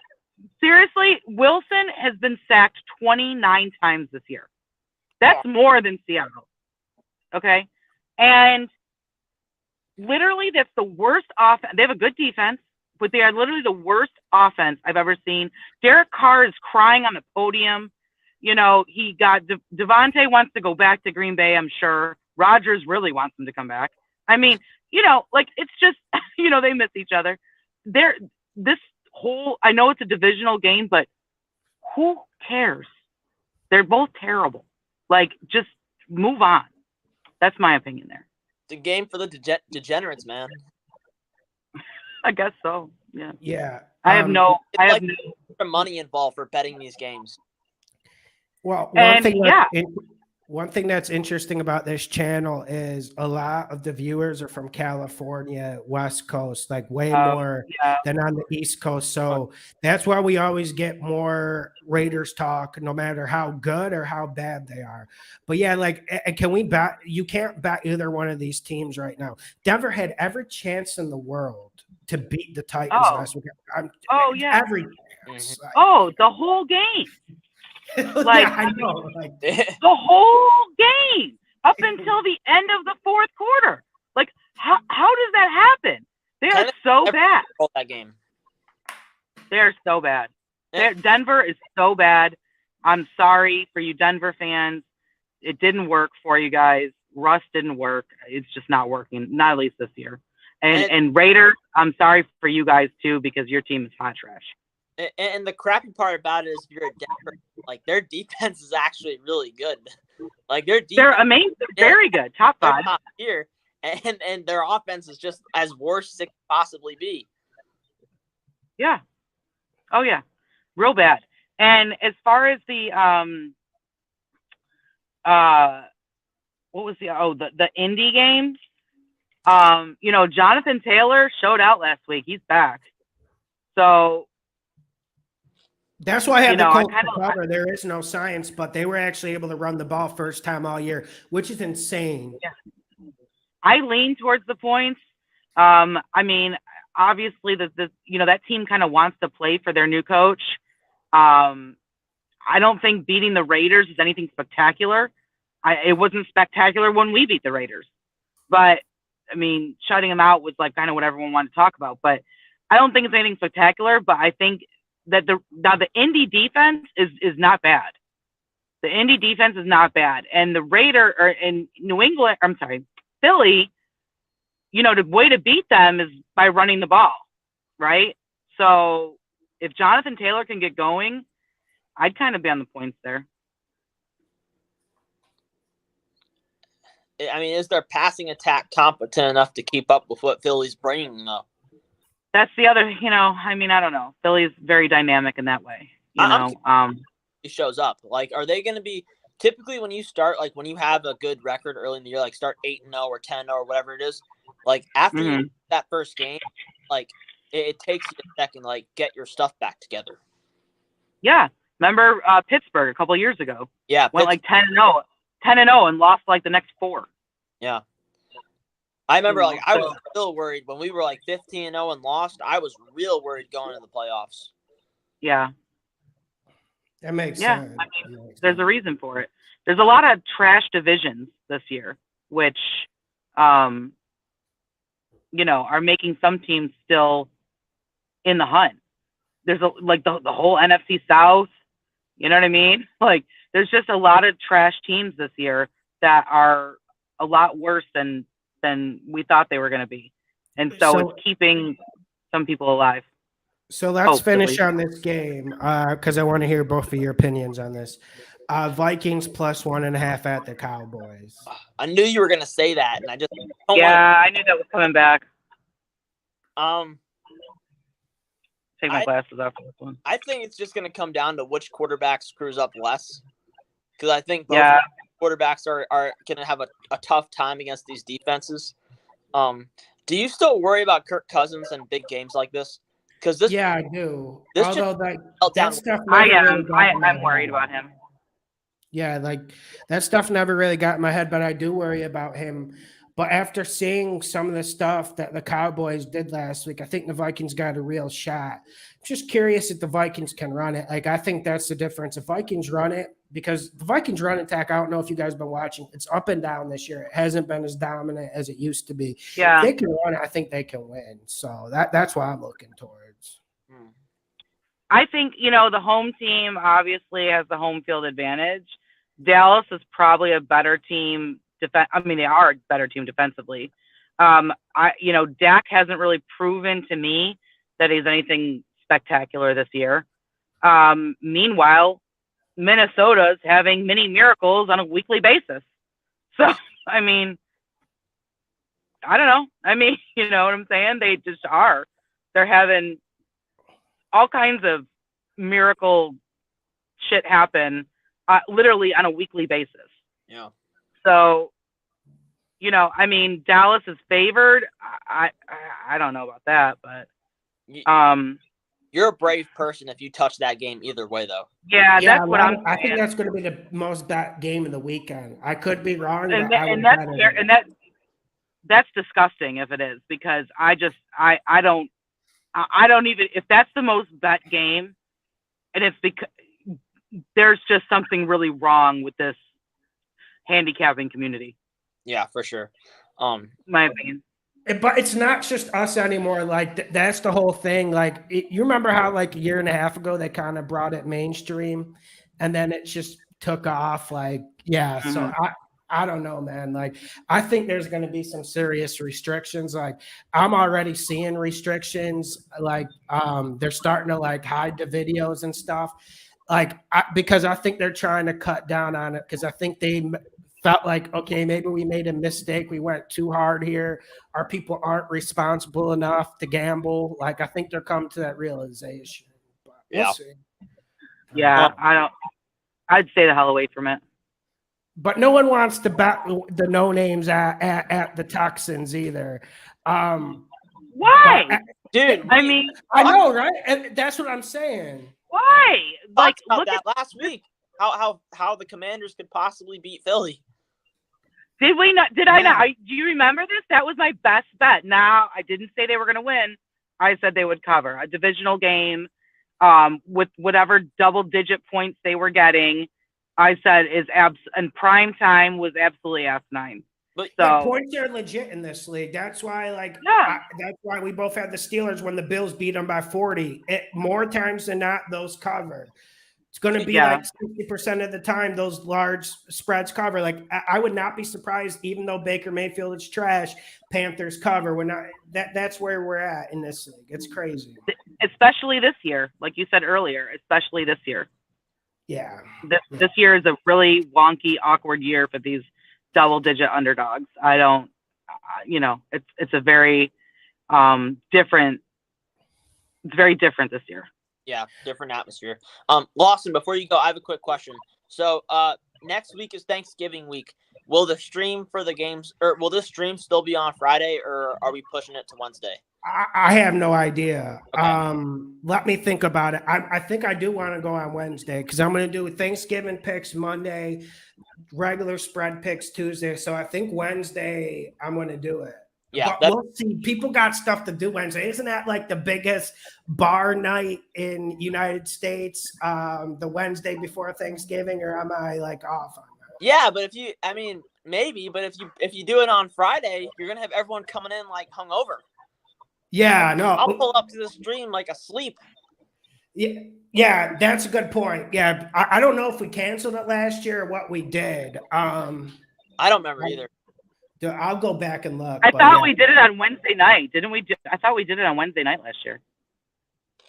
seriously, Wilson has been sacked 29 times this year. That's more than Seattle. Okay? And literally, that's the worst offense. They have a good defense, but they are literally the worst offense I've ever seen. Derek Carr is crying on the podium. You know, he got Devontae wants to go back to Green Bay, I'm sure. Rodgers really wants him to come back. I mean, you know, like, it's just, you know, they miss each other. I know it's a divisional game, but who cares? They're both terrible. Like, just move on. That's my opinion there. It's a game for the degenerates, man. I guess so. Yeah. Yeah. I have no money involved for betting these games. Well, one thing that's interesting about this channel is a lot of the viewers are from California, West Coast, like way more than on the East Coast. So that's why we always get more Raiders talk, no matter how good or how bad they are. But yeah, like, and can we bet? You can't bet either one of these teams right now. Denver had every chance in the world to beat the Titans last week. Every chance. The whole game. Like, yeah, I know. Like, the whole game up until the end of the fourth quarter. Like, how does that happen? They are so bad. That game. They are so bad. Denver is so bad. I'm sorry for you Denver fans. It didn't work for you guys. Russ didn't work. It's just not working. Not at least this year. And Raiders, I'm sorry for you guys too, because your team is hot trash. And the crappy part about it is, if you're a Denver, like, their defense is actually really good. Like, they're amazing. They're very good. Top 5 here, and their offense is just as worse as it could possibly be. Yeah. Oh yeah, real bad. And as far as the what was the Indy game? You know, Jonathan Taylor showed out last week. He's back. So that's why I had the Colts cover. There is no science, but they were actually able to run the ball first time all year, which is insane. Yeah. I lean towards the points. I mean, obviously, that team kind of wants to play for their new coach. I don't think beating the Raiders is anything spectacular. It wasn't spectacular when we beat the Raiders, but I mean, shutting them out was like kind of what everyone wanted to talk about. But I don't think it's anything spectacular. But I think that the Indy defense is not bad. The Indy defense is not bad, and the Philly, you know, the way to beat them is by running the ball, right? So if Jonathan Taylor can get going, I'd kind of be on the points there. I mean, is their passing attack competent enough to keep up with what Philly's bringing, though? That's the other, you know, I mean, I don't know. Philly's very dynamic in that way. He shows up. Like, are they going to be typically when you start, like when you have a good record early in the year, like start 8-0 or 10-0 or whatever it is, like after that first game, like it takes you a second, like get your stuff back together. Yeah. Remember Pittsburgh a couple of years ago? Yeah. Went like 10-0 and lost like the next 4. Yeah. I remember, like, I was still worried when we were like 15-0 and lost. I was real worried going into the playoffs. Yeah. That makes sense. I mean, there's a reason for it. There's a lot of trash divisions this year, which, you know, are making some teams still in the hunt. There's the whole NFC South. You know what I mean? Like, there's just a lot of trash teams this year that are a lot worse than we thought they were going to be. And so it's keeping some people alive. So let's finish on this game because I want to hear both of your opinions on this. Vikings plus 1.5 at the Cowboys. I knew you were going to say that, and I just I knew that was coming back. Take my glasses off for this one. I think it's just going to come down to which quarterback screws up less, because I think both quarterbacks are going to have a tough time against these defenses. Do you still worry about Kirk Cousins in big games like this? Because this, Yeah, I do. this Although just that felt that down. stuff I never really am. got in my I'm worried head. about him. Yeah, like that stuff never really got in my head, but I do worry about him. But after seeing some of the stuff that the Cowboys did last week, I think the Vikings got a real shot. I'm just curious if the Vikings can run it. Like, I think that's the difference. If Vikings run it, because the Vikings run attack, I don't know if you guys been watching, it's up and down this year. It hasn't been as dominant as it used to be. Yeah. If they can run it, I think they can win. So that's what I'm looking towards. I think, the home team obviously has the home field advantage. Dallas is probably a better team. They are a better team defensively. Dak hasn't really proven to me that he's anything spectacular this year. Meanwhile, Minnesota's having mini miracles on a weekly basis. So, I don't know. You know what I'm saying? They just are. They're having all kinds of miracle shit happen literally on a weekly basis. Yeah. So, Dallas is favored. I don't know about that, but you're a brave person if you touch that game either way, though. Yeah, that's what I'm saying. I think that's going to be the most bet game of the weekend. I could be wrong, and, but I and would that's bet fair, it. and that's disgusting if it is, because I don't even, if that's the most bet game, and it's because there's just something really wrong with this handicapping community. Yeah, for sure. My opinion. But it's not just us anymore. Like, that's the whole thing. Like, you remember how like a year and a half ago they kind of brought it mainstream, and then it just took off. Like, yeah. Mm-hmm. So I don't know, man. Like, I think there's going to be some serious restrictions. Like, I'm already seeing restrictions. Like, they're starting to like hide the videos and stuff. Like, because I think they're trying to cut down on it, because I think they felt like, okay, maybe we made a mistake. We went too hard here. Our people aren't responsible enough to gamble. Like, I think they're coming to that realization. But we'll see. Yeah, I'd stay the hell away from it. But no one wants to bet the no names at the Texans either. Why? Dude, I know, right? And that's what I'm saying. Why? Like, look at last week. How the Commanders could possibly beat Philly. Did we not? Did I not? Do you remember this? That was my best bet. Now, I didn't say they were going to win. I said they would cover a divisional game with whatever double-digit points they were getting. I said and prime time was absolutely asinine. But points are legit in this league. That's why, that's why we both had the Steelers when the Bills beat them by 40. More times than not, those cover. It's going to be like 60% of the time those large spreads cover. Like, I would not be surprised, even though Baker Mayfield is trash, Panthers cover. We're not. That's where we're at in this league. It's crazy, especially this year, like you said earlier. Especially this year. Yeah. This year is a really wonky, awkward year for these double-digit underdogs. I don't. It's a very different. It's very different this year. Yeah, different atmosphere. Lawson, before you go, I have a quick question. So, next week is Thanksgiving week. Will the stream for the games, or will this stream still be on Friday, or are we pushing it to Wednesday? I have no idea. Okay. Let me think about it. I think I do want to go on Wednesday, because I'm going to do Thanksgiving picks Monday, regular spread picks Tuesday. So I think Wednesday I'm going to do it. Yeah, but we'll see. People got stuff to do Wednesday. Isn't that like the biggest bar night in United States, the Wednesday before Thanksgiving, or am I like off on that? Yeah, but maybe, but if you do it on Friday, you're gonna have everyone coming in like hungover. Yeah, no. I'll pull up to the stream like asleep. Yeah, that's a good point. Yeah, I don't know if we canceled it last year or what we did. I don't remember either. I'll go back and look. I thought we did it on Wednesday night, didn't we? I thought we did it on Wednesday night last year.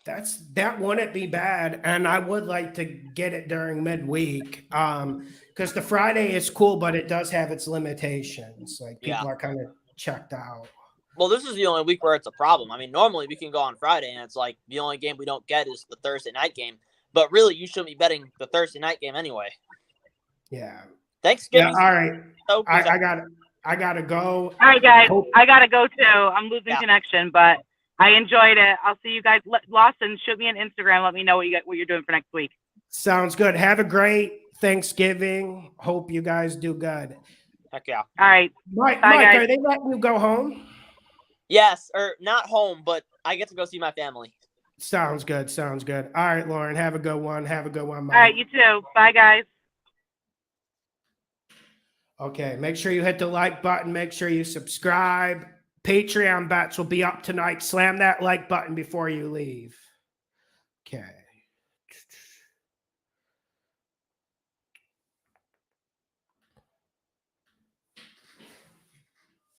That wouldn't be bad, and I would like to get it during midweek, because the Friday is cool, but it does have its limitations. Like, people are kind of checked out. Well, this is the only week where it's a problem. Normally we can go on Friday, and it's like the only game we don't get is the Thursday night game. But really, you shouldn't be betting the Thursday night game anyway. Yeah. Thanksgiving. Yeah. All right. I got it. I gotta go. All right, guys. Hope- I gotta go too. I'm losing Yeah. connection, but I enjoyed it. I'll see you guys. Lawson, shoot me an Instagram. Let me know what you're doing for next week. Sounds good. Have a great Thanksgiving. Hope you guys do good. Heck yeah. All right. Mike, Bye, guys. are they letting you go home? Yes, or not home, but I get to go see my family. Sounds good. Sounds good. All right, Lauren. Have a good one. Have a good one, Mike. All right, you too. Bye, guys. Okay, make sure you hit the like button. Make sure you subscribe. Patreon bets will be up tonight. Slam that like button before you leave. Okay.